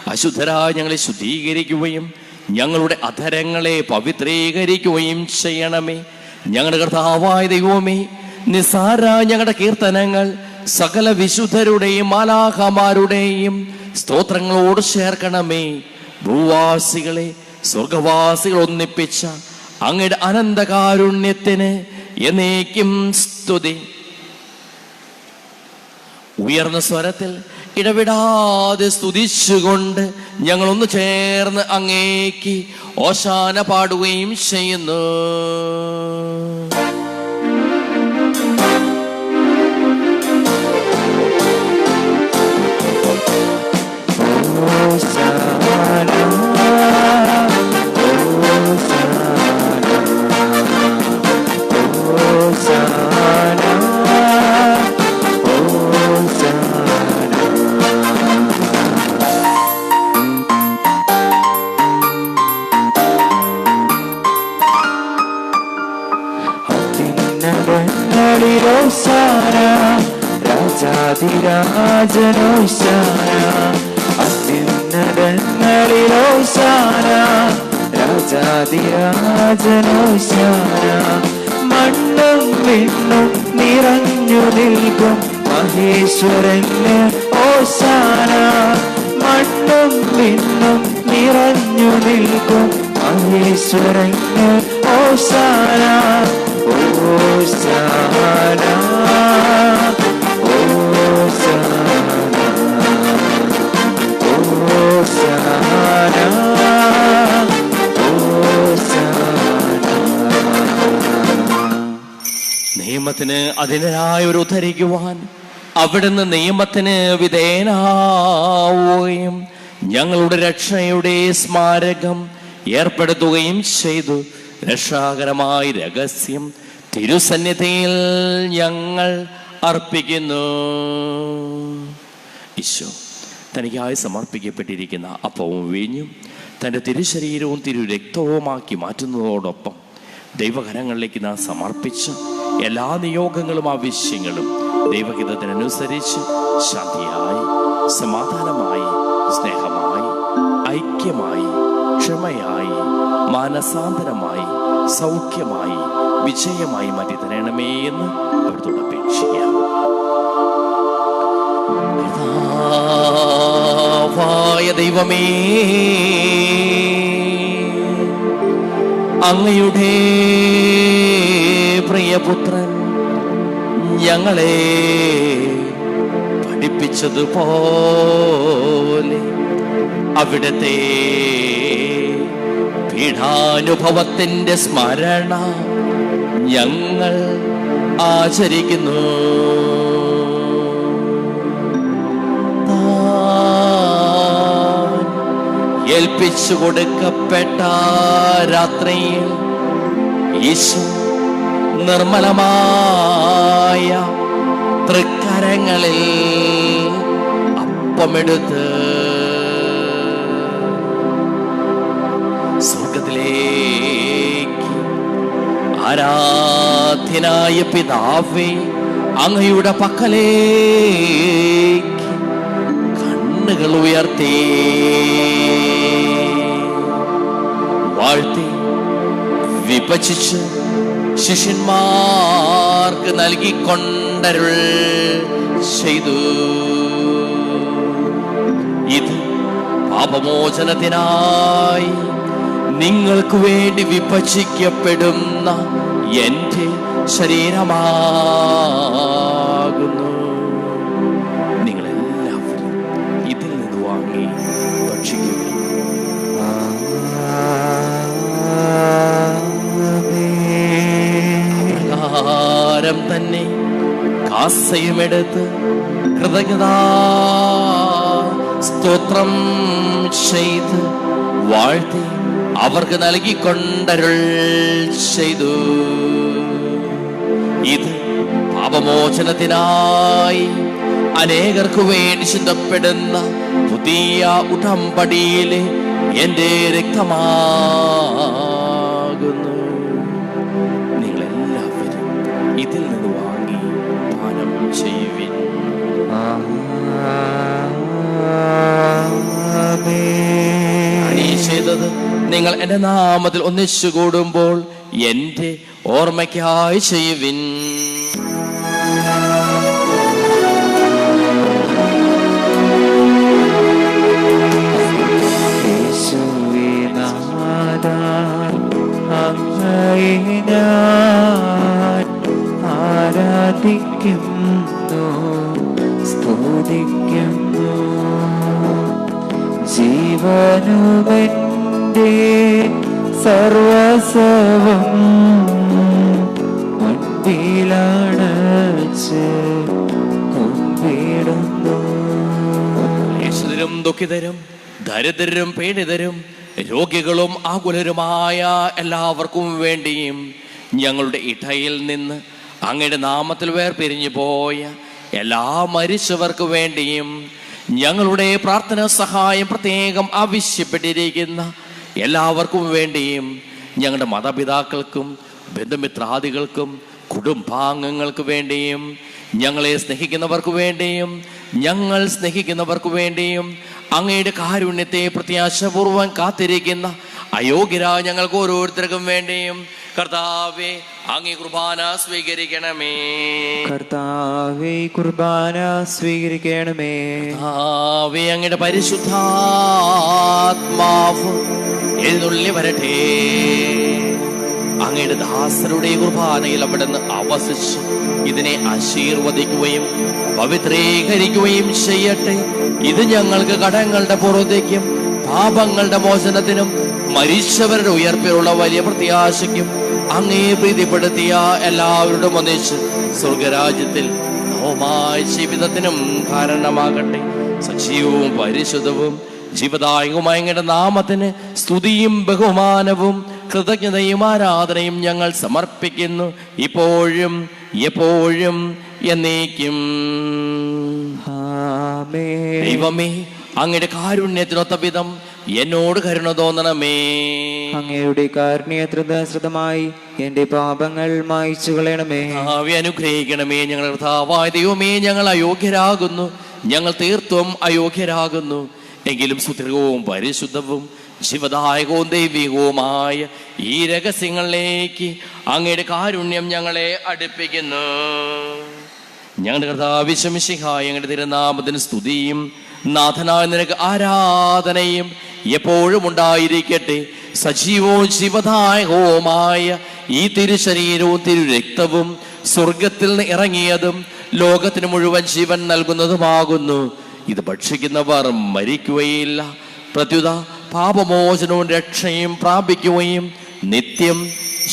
അശുദ്ധരായ ഞങ്ങളെ ശുദ്ധീകരിക്കുകയും ഞങ്ങളുടെ അധരങ്ങളെ പവിത്രീകരിക്കുകയും ചെയ്യണമേ. ഞങ്ങളുടെ കർത്താവായ ദൈവമേ, നിസ്സാര ഞങ്ങളുടെ കീർത്തനങ്ങൾ സകല വിശുദ്ധരുടെയും മാലാഖമാരുടെയും സ്തോത്രങ്ങളോട് ചേർക്കണമേ. ഭൂവാസികളെ സ്വർഗവാസികൾ ഒന്നിപ്പിച്ച അങ്ങയുടെ അനന്തകാരുണ്യത്തിന് എന്നേക്കും സ്തുതി. ഉയർന്ന സ്വരത്തിൽ ഇടവിടാതെ സ്തുതിച്ചുകൊണ്ട് ഞങ്ങളൊന്ന് ചേർന്ന് അങ്ങേക്ക് ഓശാന പാടുകയും ചെയ്യുന്നു. Hosanna, രാജാതിരാജനോശാന, അത്യുന്നതങ്ങളിലോശാന, രാജാതിരാജനോശാന. മണ്ണും വിണ്ണും നിറഞ്ഞു നിൽക്കും മഹേശ്വരന് ഓശാന, മണ്ണും വിണ്ണും നിറഞ്ഞു നിൽക്കും മഹേശ്വരന് ഓശാന. ഓശാന, ഓശാന, ഓശാന, നിയമത്തിന് അതിനായൊരു ഉദ്ധരിക്കുവാൻ അവിടുന്ന് നിയമത്തിന് വിധേയനാവുകയും ഞങ്ങളുടെ രക്ഷയുടെ സ്മാരകം ഏർപ്പെടുത്തുകയും ചെയ്തു. രക്ഷാകരമായ രഹസ്യം തിരുസന്നിധിയിൽ ഞങ്ങൾ അർപ്പിക്കുന്നു. ഈശോ തനിക്കായി സമർപ്പിക്കപ്പെട്ടിരിക്കുന്ന അപ്പവും വീഞ്ഞും തൻ്റെ തിരുശരീരവും തിരുരക്തവുമാക്കി മാറ്റുന്നതോടൊപ്പം ദൈവകരങ്ങളിലേക്ക് നാം സമർപ്പിച്ച എല്ലാ നിയോഗങ്ങളും ആവശ്യങ്ങളും ദൈവഹിതത്തിനനുസരിച്ച് ശാന്തിയായി, സമാധാനമായി, സ്നേഹമായി, ഐക്യമായി, ക്ഷമയായി, മാനസാന്തരമായി, സൗഖ്യമായി, വിജയമായി മാറ്റി തരണമേ എന്ന് അവിടുത്തോട് അപേക്ഷിക്കാം. കർത്താവായ ദൈവമേ, അങ്ങയുടെ പ്രിയപുത്രൻ ഞങ്ങളെ പഠിപ്പിച്ചതുപോലെ അവിടുത്തെ പീഡാനുഭവത്തിന്റെ സ്മരണ ഞങ്ങൾ ആചരിക്കുന്നു. ഏൽപ്പിച്ചു കൊടുക്കപ്പെട്ട രാത്രിയിൽ യേശു നിർമ്മലമായ തൃക്കരങ്ങളിൽ അപ്പമെടുത്ത് സ്വർഗത്തിലേക്ക് ആരാധ്യനായ പിതാവേ, അങ്ങയുടെ പക്കലേക്ക് കണ്ണുകൾ ഉയർത്തി വാഴ്ത്തി വിഭജിച്ച് ശിഷ്യന്മാർക്ക് നൽകിക്കൊണ്ടരുൾ ചെയ്തു. ഇത് പാപമോചനത്തിനായി നിങ്ങൾക്ക് വേണ്ടി വിഭജിക്കപ്പെടുന്ന എൻ്റെ ശരീരമാകുന്നു. നിങ്ങളെല്ലാവരും ഇതിൽ നിന്ന് വാങ്ങി ഭക്ഷിക്കുക. പ്രകാരം തന്നെ കാസയുമെടുത്ത് കൃതജ്ഞതാ സ്തോത്രം ചെയ്ത് വാഴ്ത്തി അവർക്ക് നൽകിക്കൊണ്ടരുൾ ചെയ്തു. ഇത് പാപമോചനത്തിനായി അനേകർക്ക് വേണ്ടി ചിന്തപ്പെടുന്ന പുതിയ ഉടമ്പടിയിലെ എൻ്റെ രക്തമാകുന്നു. നിങ്ങളെല്ലാവരും ഇതിൽ നിന്ന് വാങ്ങി പാനം ചെയ്യുവിൻ. ചെയ്തത് നിങ്ങൾ എൻ്റെ നാമത്തിൽ ഒന്നിച്ചു കൂടുമ്പോൾ എൻ്റെ ഓർമ്മയ്ക്കായി ചെയ്യുവിൻ. ആരാധിക്കുന്നു, സ്തുതിക്കുന്നു. ജീവനുമെൻ്റെ സർവസ്വവും മുൻപിലണച്ച് കുമ്പിടുന്നു. യേശുദരും ദുഃഖിതരും ദരിദ്രരും പീഡിതരും രോഗികളും ആകുലരുമായ എല്ലാവർക്കും വേണ്ടിയും ഞങ്ങളുടെ ഇടയിൽ നിന്ന് അങ്ങയുടെ നാമത്തിൽ വേർപിരിഞ്ഞു പോയ എല്ലാ മരിച്ചവർക്ക് വേണ്ടിയും ഞങ്ങളുടെ പ്രാർത്ഥന സഹായം പ്രത്യേകം ആവശ്യപ്പെട്ടിരിക്കുന്ന എല്ലാവർക്കും വേണ്ടിയും ഞങ്ങളുടെ മാതാപിതാക്കൾക്കും ബന്ധുമിത്രാദികൾക്കും കുടുംബാംഗങ്ങൾക്ക് വേണ്ടിയും ഞങ്ങളെ സ്നേഹിക്കുന്നവർക്ക് വേണ്ടിയും ഞങ്ങൾ സ്നേഹിക്കുന്നവർക്ക് വേണ്ടിയും അങ്ങയുടെ കാരുണ്യത്തെ പ്രത്യാശപൂർവം കാത്തിരിക്കുന്ന അയോഗ്യരായ ഞങ്ങൾക്ക് ഓരോരുത്തർക്കും വേണ്ടിയും കർത്താവേ അങ്ങേ കുർബാന സ്വീകരിക്കണമേ. കർത്താവേ കുർബാന സ്വീകരിക്കണമേ. കർത്താവേ അങ്ങയുടെ പരിശുദ്ധാത്മാവ് എഴുന്നള്ളി വരട്ടെ. അങ്ങയുടെ ദാസരുടെ കുർബാനയിൽ അവിടുന്ന് ആവസിച്ച് ഇതിനെ ആശീർവദിക്കുകയും പവിത്രീകരിക്കുകയും ചെയ്യട്ടെ. ഇത് ഞങ്ങൾക്ക് കടങ്ങളുടെ പുറത്തേക്കും പാപങ്ങളുടെ മോചനത്തിനും മരിച്ചവരുടെ ഉയർപ്പിലുള്ള വലിയ പ്രത്യാശയ്ക്കും അങ്ങേ പ്രീതിപ്പെടുത്തിയ എല്ലാവരോടും ഒന്നിച്ച് സ്വർഗരാജ്യത്തിൽ നവമായ ജീവിതത്തിനും കാരണമാകട്ടെ. സജീവവും പരിശുദ്ധവും ജീവദായകവുമായ അങ്ങയുടെ നാമത്തിന് സ്തുതിയും ബഹുമാനവും കൃതജ്ഞതയും ആരാധനയും ഞങ്ങൾ സമർപ്പിക്കുന്നു, ഇപ്പോഴും എപ്പോഴും എന്നേക്കും. ആമേൻ. ദൈവമേ, അങ്ങയുടെ കാരുണ്യത്തിനൊത്ത വിധം എന്നോട് കരുണ തോന്നണമേ. അങ്ങയുടെ കാരുണ്യശ്രദ്ധമായി എന്റെ പാപങ്ങൾ മായ്ച്ചു കളയണമേ. അനുഗ്രഹിക്കണമേ. ഞങ്ങളുടെ കർത്താവായ ദൈവമേ, ഞങ്ങൾ അയോഗ്യരാകുന്നു, ഞങ്ങൾ തീർത്തും അയോഗ്യരാകുന്നു. എങ്കിലും സുദൃഢവും പരിശുദ്ധവും ജീവദായകവും ദൈവികവുമായ ഈ രഹസ്യങ്ങളിലേക്ക് അങ്ങയുടെ കാരുണ്യം ഞങ്ങളെ അടുപ്പിക്കുന്നു. ഞങ്ങളുടെ കർത്താവ് മിശിഹായ ഞങ്ങളുടെ തിരുനാമത്തിന് സ്തുതിയും നാഥനായ നിനക്ക് ആരാധനയും എപ്പോഴും ഉണ്ടായിരിക്കട്ടെ. സജീവവും ജീവദായകവുമായ ഈ തിരുശരീരവും തിരുരക്തവും സ്വർഗത്തിൽ നിന്ന് ഇറങ്ങിയതും ലോകത്തിന് മുഴുവൻ ജീവൻ നൽകുന്നതുമാകുന്നു. ഇത് ഭക്ഷിക്കുന്നവർ മരിക്കുകയില്ല, പ്രത്യുത പാപമോചനവും രക്ഷയും പ്രാപിക്കുകയും നിത്യം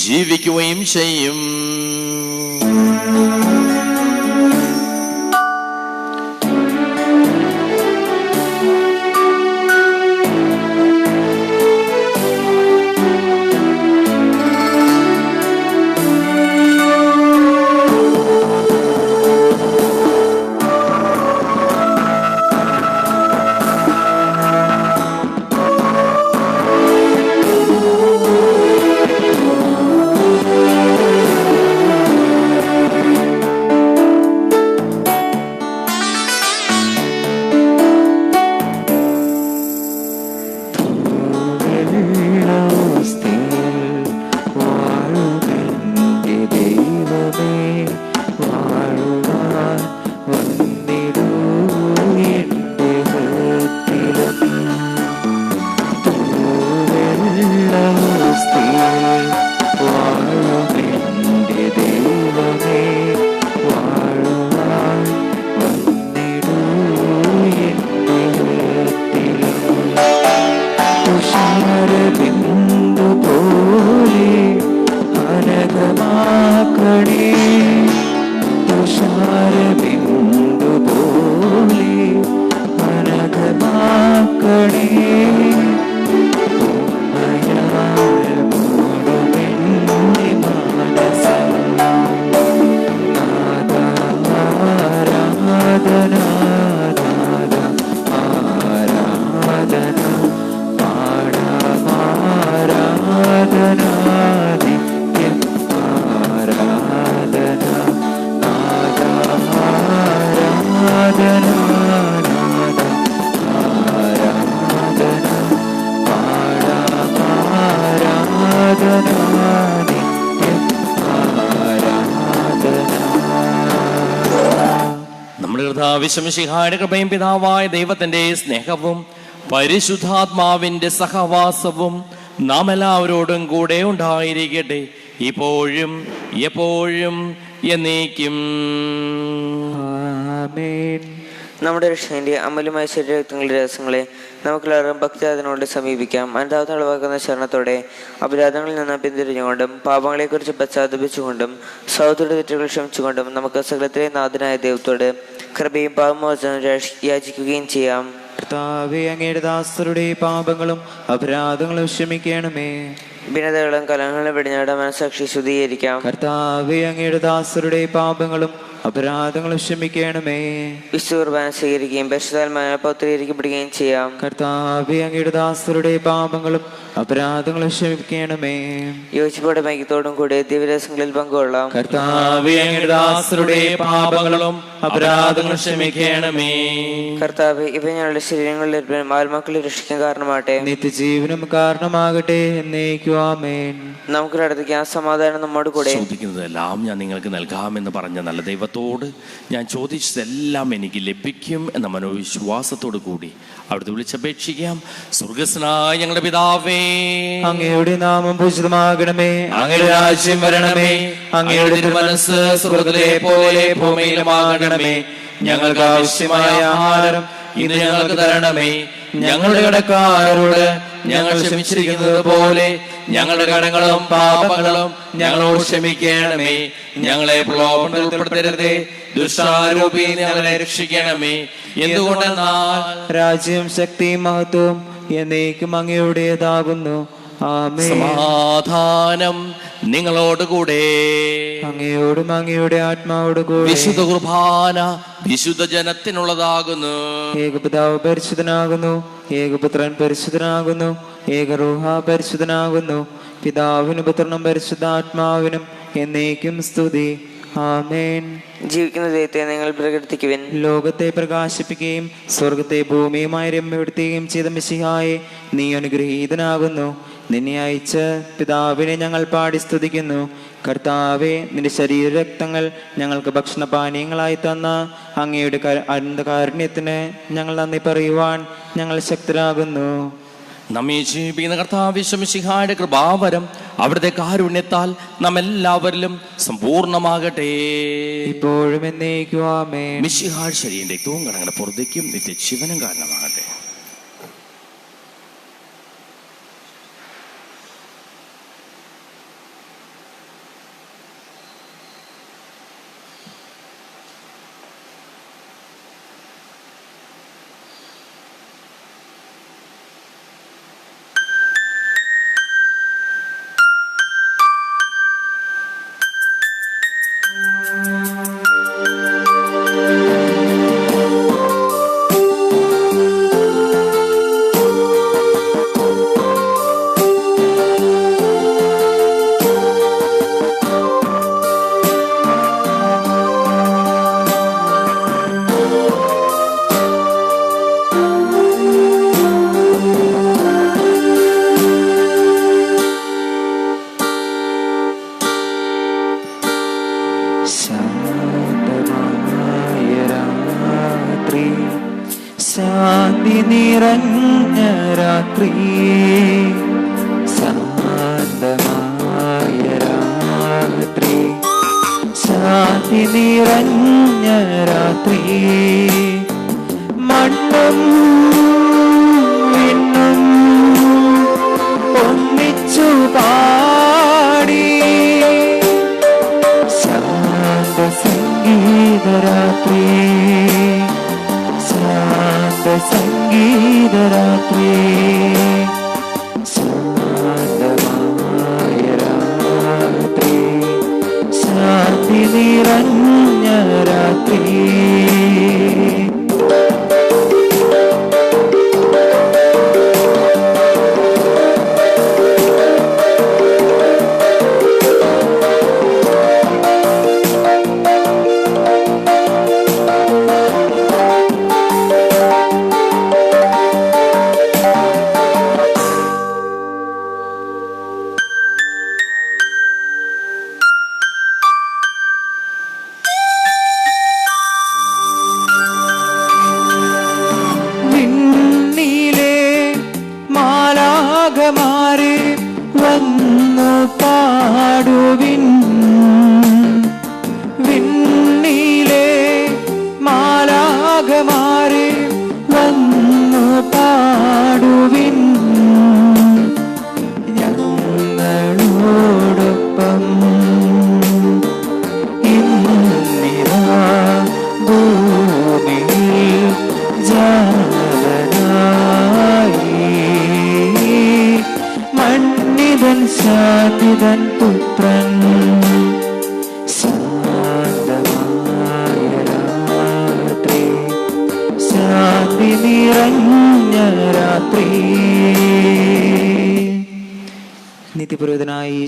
ജീവിക്കുകയും ചെയ്യും. നമ്മുടെ കർത്താവിശ്വമിശിഹായുടെ കൃപയും പിതാവായ ദൈവത്തിന്റെ സ്നേഹവും പരിശുദ്ധാത്മാവിന്റെ സഹവാസവും നാം എല്ലാവരോടും കൂടെ ഉണ്ടായിരിക്കട്ടെ, ഇപ്പോഴും എപ്പോഴും എന്നേക്കും. ആമേൻ. നമ്മുടെ രക്ഷകന്റെ അമൂല്യമായ ശരീരത്തിന്റെ രഹസ്യങ്ങളെ നമുക്കെല്ലാവരും ഭക്തിയാദനോട് സമീപിക്കാം. അനുതാപങ്ങളാക്കുന്ന ശരണത്തോടെ അപരാധങ്ങളിൽ നിന്ന് പിന്തിരിഞ്ഞുകൊണ്ടും പാപങ്ങളെക്കുറിച്ച് പശ്ചാത്തപിച്ചുകൊണ്ടും സഹോദര തെറ്റുകൾ ക്ഷമിച്ചുകൊണ്ടും നമുക്ക് സകലത്തിലെ നാഥനായ ദൈവത്തോട് കൃപയും പാപമോചനം യാചിക്കുകയും ചെയ്യാം. കർത്താവേ, അങ്ങയുടെ ദാസരുടെ പാപങ്ങളും അപരാധങ്ങളും ക്ഷമിക്കണമേ. ഭിന്നതകളും കലഹങ്ങളും വെടിഞ്ഞാട മനസ്സാക്ഷി ശുദ്ധീകരിക്കാം. കർത്താവേ, അങ്ങയുടെ ദാസരുടെ പാപങ്ങളും അപരാധങ്ങൾ ക്ഷമിക്കണമേ. വിശുദ്ധ കുർബാന സ്വീകരിക്കുകയും പരിശുദ്ധാത്മാവിനാൽ പൗത്രീകരിക്കപ്പെടുകയും ചെയ്യാം. കർത്താവേ, അങ്ങയുടെ ദാസരുടെ പാപങ്ങളും അപരാധങ്ങളും ക്ഷമിക്കണമേ. യോജിപ്പോടെ മൈക്കത്തോടും കൂടി ദിവ്യരഹസ്യങ്ങളിൽ പങ്കുകൊള്ളാം. കർത്താവേ, അങ്ങയുടെ ദാസരുടെ പാപങ്ങളും അപരാധങ്ങളും ക്ഷമിക്കണമേ. കർത്താവേ, ഇവ ഞങ്ങളുടെ ശരീരങ്ങളിൽ ഏർപ്പെടും ആത്മാക്കളെ രക്ഷിക്കാൻ കാരണമാട്ടെ. നിത്യജീവനും കാരണമാകട്ടെ. എന്നേക്കും ആമേൻ. നമുക്ക് പ്രാർത്ഥിക്കാം. സമാധാനം നമ്മോട് കൂടെ. ചോദിക്കുന്നതെല്ലാം ഞാൻ നിങ്ങൾക്ക് നൽകാമെന്ന് പറഞ്ഞ നല്ല ദൈവത്തോട് ഞാൻ ചോദിച്ചതെല്ലാം എനിക്ക് ലഭിക്കും എന്ന മനോവിശ്വാസത്തോടു കൂടി അവിടുത്തെ വിളിച്ചപേക്ഷിക്കാം. സ്വർഗസ്നായ ഞങ്ങളുടെ പിതാവേ, അങ്ങയുടെ നാമം പൂജിതമാകണമേ. അങ്ങയുടെ രാജ്യം വരണമേ. അങ്ങയുടെ തിരുമനസ്സ് സ്വർഗ്ഗത്തിലെ പോലെ ഭൂമിയിലുമാകണമേ. ഞങ്ങൾക്ക് ആവശ്യമായ ആഹാരം ഇന്ന് ഞങ്ങൾക്ക് തരണമേ. ഞങ്ങളുടെ കടക്കാരോട് ഞങ്ങൾ ക്ഷമിച്ചിരിക്കുന്നത് പോലെ ഞങ്ങളുടെ കടങ്ങളും പാപങ്ങളും ഞങ്ങളോട് ക്ഷമിക്കണമേ. ഞങ്ങളെ പ്രലോഭനത്തിൽ ഉൾപ്പെടുത്തരുതേ, ദുഷ്ടാരൂപി ഞങ്ങളെ രക്ഷിക്കണമേ. എന്തുകൊണ്ടെന്നാൽ രാജ്യം, ശക്തിയും മഹത്വവും എന്നേക്കും അങ്ങയുടേതാകുന്നു. ആമേൻ. സമാധാനം നിങ്ങളോടുകൂടെ, അങ്ങയോടും അങ്ങയുടെ ആത്മാവോടുകൂടി. വിശുദ്ധ കുർബാന വിശുദ്ധ ജനത്തിനുള്ളതാകുന്നു. ഏകപിതാവ് പരിശുദ്ധനാകുന്നു, ഏകപുത്രൻ പരിശുദ്ധനാകുന്നു, ഏകറൂഹ പരിശുദ്ധനാകുന്നു. പിതാവിനും പുത്രനും പരിശുദ്ധാത്മാവിനും എന്നേക്കും സ്തുതി. ആമേൻ. ജീവിക്കുന്ന ദൈവത്തെ നിങ്ങൾ പ്രകീർത്തിക്കുവിൻ. ലോകത്തെ പ്രകാശിപ്പിക്കുകയും സ്വർഗത്തെ ഭൂമിയുമായി രമ്യപ്പെടുത്തുകയും ചെയ്ത മിശിഹായെ, നീ അനുഗ്രഹീതനാകുന്നു. നിന്നെ അയച്ച പിതാവിനെ ഞങ്ങൾ പാടി സ്തുതിക്കുന്നു. കർത്താവെ, നിന്റെ ശരീരരക്തങ്ങൾ ഞങ്ങൾക്ക് ഭക്ഷണപാനീയങ്ങളായി തന്ന അങ്ങയുടെ അനന്തകാരുണ്യത്തിന് ഞങ്ങൾ നന്ദി പറയുവാൻ ഞങ്ങൾ ശക്തരാകുന്നു. നമ്മെ ജീവിക്കുന്ന കർത്താവ് മിശിഹായുടെ കൃപാവരം അവിടുത്തെ കാരുണ്യത്താൽ നാം എല്ലാവരിലും സമ്പൂർണ്ണമാകട്ടെ. ഇപ്പോഴും എന്നേക്കും ആമേൻ. മിശിഹായുടെ ശരീരം രക്തവും കടങ്ങളുടെ പുറത്തേക്കും നിത്യജീവനും കാരണമാകട്ടെ. ശാന്തി നിറഞ്ഞ രാത്രി, ശാന്തമായ രാത്രി, ശാന്തി നിറഞ്ഞ രാത്രി. മണ്ണും വിണ്ണും ഒന്നിച്ചു പാടി ശാന്ത സംഗീതരാത്രി, ശാന്ത സംഗീതരാത്രി, ശാന്തമായ രാത്രി, ശാന്തി നിറഞ്ഞ രാത്രി.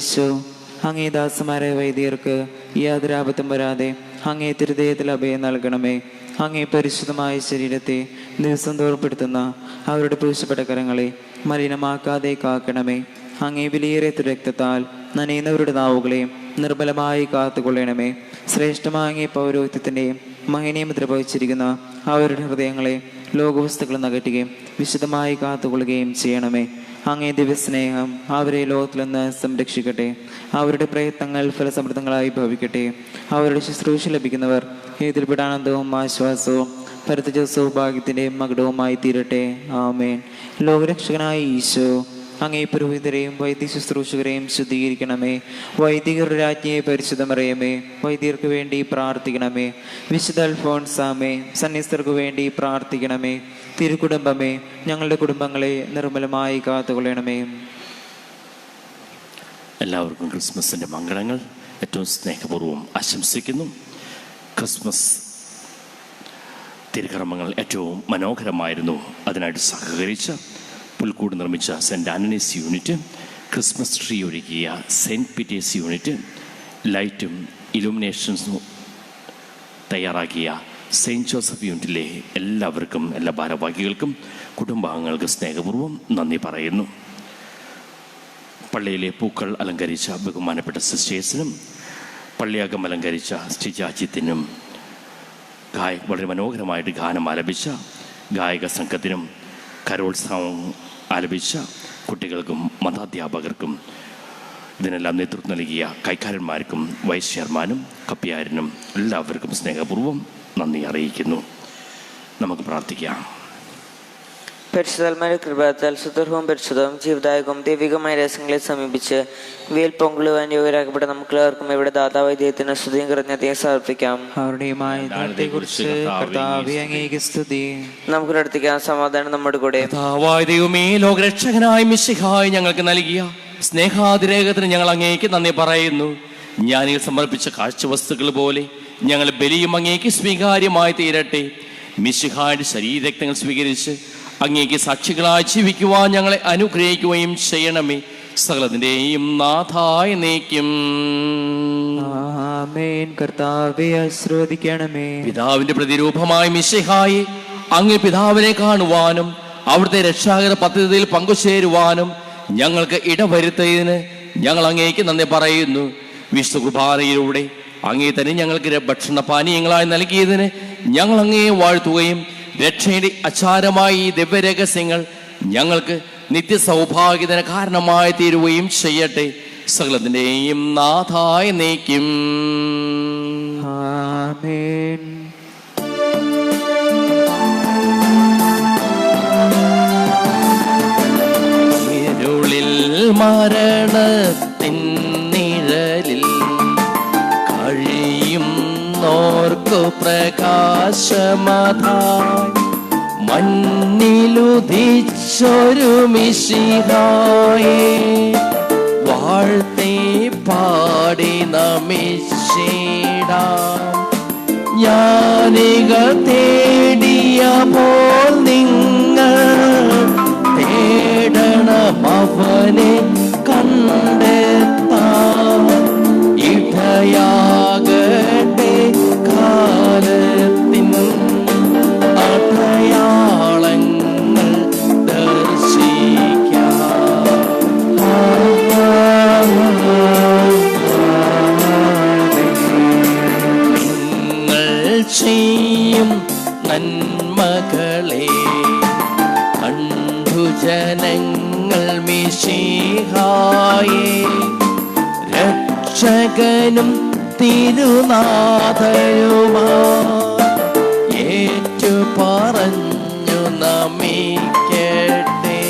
ഈശോ, അങ്ങേ ദാസന്മാരായ വൈദികർക്ക് യാതൊരാപത്തും വരാതെ അങ്ങേ തിരുദേഹത്തിൽ അഭയം നൽകണമേ. അങ്ങേ പരിശുദ്ധമായ ശരീരത്തെ ദിവസം തോർപ്പെടുത്തുന്ന അവരുടെ പൂശപ്പെട്ട കരങ്ങളെ മലിനമാക്കാതെ കാക്കണമേ. അങ്ങേ വിലയേറിയ രക്തത്താൽ നനയുന്നവരുടെ നാവുകളെയും നിർബലമായി കാത്തുകൊള്ളണമേ. ശ്രേഷ്ഠമായ അങ്ങേ പൗരോഹിത്യത്തിൻ്റെയും മഹനീയ മുദ്ര പതിച്ചിരിക്കുന്ന അവരുടെ ഹൃദയങ്ങളെ ലോകവസ്തുക്കൾ നകറ്റുകയും വിശുദ്ധമായി കാത്തുകൊള്ളുകയും ചെയ്യണമേ. അങ്ങേ ദിവ്യസ്നേഹം അവരെ ലോകത്തിൽ നിന്ന് സംരക്ഷിക്കട്ടെ. അവരുടെ പ്രയത്നങ്ങൾ ഫലസമൃദ്ധങ്ങളായി ഭവിക്കട്ടെ. അവരുടെ ശുശ്രൂഷ ലഭിക്കുന്നവർ ഏതിൽപ്പെട്ട ആനന്ദവും ആശ്വാസവും പരത്തിച്ച സൗഭാഗ്യത്തിൻ്റെയും മകുടവുമായി തീരട്ടെ. ആമേൻ. ലോകരക്ഷകനായ ഈശോ, അങ്ങേ പുരോഹിതരെയും വൈദിക ശുശ്രൂഷകരെയും ശുദ്ധീകരിക്കണമേ. വൈദികരുടെ രാജ്ഞിയെ പരിശുദ്ധമറിയമേ, വൈദികർക്ക് വേണ്ടി പ്രാർത്ഥിക്കണമേ. വിശുദ്ധ അൽഫോൻസാമേ, സന്യസ്തർക്ക് വേണ്ടി പ്രാർത്ഥിക്കണമേ. തിരുക്കുടുംബമേ, ഞങ്ങളുടെ കുടുംബങ്ങളെ നിർമ്മലമായി കാത്തുകൊള്ളണമേ. എല്ലാവർക്കും ക്രിസ്മസിൻ്റെ മംഗളങ്ങൾ ഏറ്റവും സ്നേഹപൂർവ്വം ആശംസിക്കുന്നു. ക്രിസ്മസ് തിരുക്കർമ്മങ്ങൾ ഏറ്റവും മനോഹരമായിരുന്നു. അതിനായിട്ട് സഹകരിച്ച പുൽക്കൂട് നിർമ്മിച്ച cent Antony's unit, Christmas tree ഒരുക്കിയ സെൻറ്റ് പീറ്റേഴ്സ് യൂണിറ്റ്, ലൈറ്റും ഇലുമിനേഷൻസും തയ്യാറാക്കിയ സെയിൻറ്റ് ജോസഫ് യൂണിറ്റിലെ എല്ലാവർക്കും, എല്ലാ ഭാരവാഹികൾക്കും, കുടുംബാംഗങ്ങൾക്ക് സ്നേഹപൂർവ്വം നന്ദി പറയുന്നു. പള്ളിയിലെ പൂക്കൾ അലങ്കരിച്ച ബഹുമാനപ്പെട്ട സിസ്റ്റേഴ്സിനും പള്ളിയകം അലങ്കരിച്ച സ്റ്റിജാജിത്തിനും വളരെ മനോഹരമായിട്ട് ഗാനം ആലപിച്ച ഗായക സംഘത്തിനും കരോത്സവം ആലപിച്ച കുട്ടികൾക്കും മതാധ്യാപകർക്കും ഇതിനെല്ലാം നേതൃത്വം നൽകിയ കൈക്കാരന്മാർക്കും വൈസ് ചെയർമാനും കപ്പിയാരനും എല്ലാവർക്കും സ്നേഹപൂർവ്വം നന്ദി അറിയിക്കുന്നു. നമുക്ക് പ്രാർത്ഥിക്കാം. പരിശുദ്ധന്മാരുടെ കൃപത്താൽ സുദർഭവും പരിശുദ്ധവും ജീവദായകവും ദൈവികമായ രഹസ്യങ്ങളെ സമീപിച്ച് ഇവയിൽ പങ്കുകൊള്ളുവാൻ യോഗ്യരാക്കപ്പെട്ട നമുക്കെല്ലാവർക്കും ഇവിടെ ദാതാവായ ദൈവത്തിന് സ്തുതിയും കൃതജ്ഞതയും സമർപ്പിക്കാം. നമുക്ക് പ്രാർത്ഥിക്കാം. സമാധാനം നമ്മുടെ കൂടെ. ദൈവമേ, ലോകരക്ഷകനായ മിശിഹായി ഞങ്ങൾക്ക് നൽകിയ സ്നേഹാതിരേകത്തിന് ഞങ്ങൾ അങ്ങേക്ക് നന്ദി പറയുന്നു. ജ്ഞാനികൾ സമർപ്പിച്ച കാഴ്ചവസ്തുക്കൾ പോലെ ഞങ്ങൾ ബലിയും അങ്ങേക്ക് സ്വീകാര്യമായി തീരട്ടെ. മിശിഹായുടെ ശരീരരക്തങ്ങൾ സ്വീകരിച്ച് അങ്ങേക്ക് സാക്ഷികളായി ജീവിക്കുവാൻ ഞങ്ങളെ അനുഗ്രഹിക്കുകയും ചെയ്യണമേ. സകലത്തിന്റെയും നാഥായ നീക്കും. ആമേൻ. കർത്താവേ, ആശീർവദിക്കണമേ. പിതാവിന്റെ പ്രതിരൂപമായ മിശിഹായെ അങ്ങേ പിതാവിനെ കാണുവാനും അവിടുത്തെ രക്ഷാകര പദ്ധതിയിൽ പങ്കുചേരുവാനും ഞങ്ങൾക്ക് ഇടവരുത്തിയതിന് ഞങ്ങൾ അങ്ങേക്ക് നന്ദി പറയുന്നു. വിശുദ്ധ കുർബാനയിലൂടെ അങ്ങേ തന്നെ ഞങ്ങൾക്ക് ഭക്ഷണ പാനീയങ്ങളായി നൽകിയതിന് ഞങ്ങൾ അങ്ങയെ വാഴ്ത്തുകയും രക്ഷയുടെ അചാരമായ ഈ ദിവ്യരഹസ്യങ്ങൾ ഞങ്ങൾക്ക് നിത്യസൗഭാഗ്യത്തിന് കാരണമായി തീരുകയും ചെയ്യട്ടെ. സകലത്തിന്റെയും നാഥായ നീക്കും. ആമേൻ. ഇരുളിൽ മരണത്തിൻ നിഴലിൽ കഴിയുന്നോർക്കു പ്രകാശമതായി മണ്ണിലുദിച്ചൊരു മിശിഹായേ വാഴ്ത്തി പാടി നമിച്ചിടാം. ജ്ഞാനികൾ തേടിയപ്പോൾ നിങ്ങൾ തേടണം അവനെ കണ്ടെത്താം. ഇടയാകട്ടെ കാലത്തിൻ അടയാളങ്ങൾ ദർശിക്കാം. നിങ്ങൾ ചെയ്യും നന്മകളെ കണ്ടു ജനങ്ങൾ മിശിഹായെ രക്ഷകനും തിരുനാഥനുമാ ഏറ്റു പറഞ്ഞു നമിക്കട്ടെ.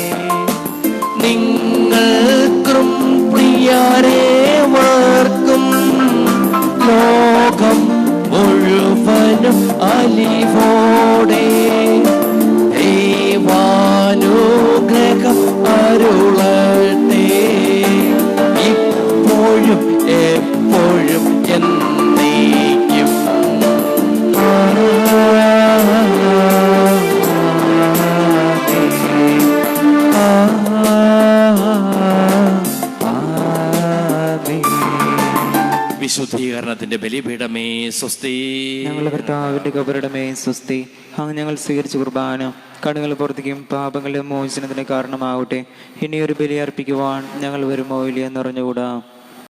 നിങ്ങൾക്കും പ്രിയരേവർക്കും ലോകം മുഴുവനും അലിവോടെ ദൈവാനുഗ്രഹം അരുളട്ടെ. ഇപ്പോഴും എപ്പോഴും എന്നേക്കും. വിശുദ്ധീകരണത്തിന്റെ ബലിപീഠമേ സ്വസ്തി. ഞങ്ങളുടെ കർത്താവിന്റെ കബറിടമേ സ്വസ്തി. അങ്ങ് ഞങ്ങൾ സ്വീകരിച്ച കുർബാന കടങ്ങൾ പുറത്തേക്കും പാപങ്ങളുടെ മോചനത്തിന് കാരണമാവട്ടെ. ഇനിയൊരു ബലി അർപ്പിക്കുവാൻ ഞങ്ങൾ വരുമോ ഇല്ലയെന്നറിഞ്ഞുകൂടാ.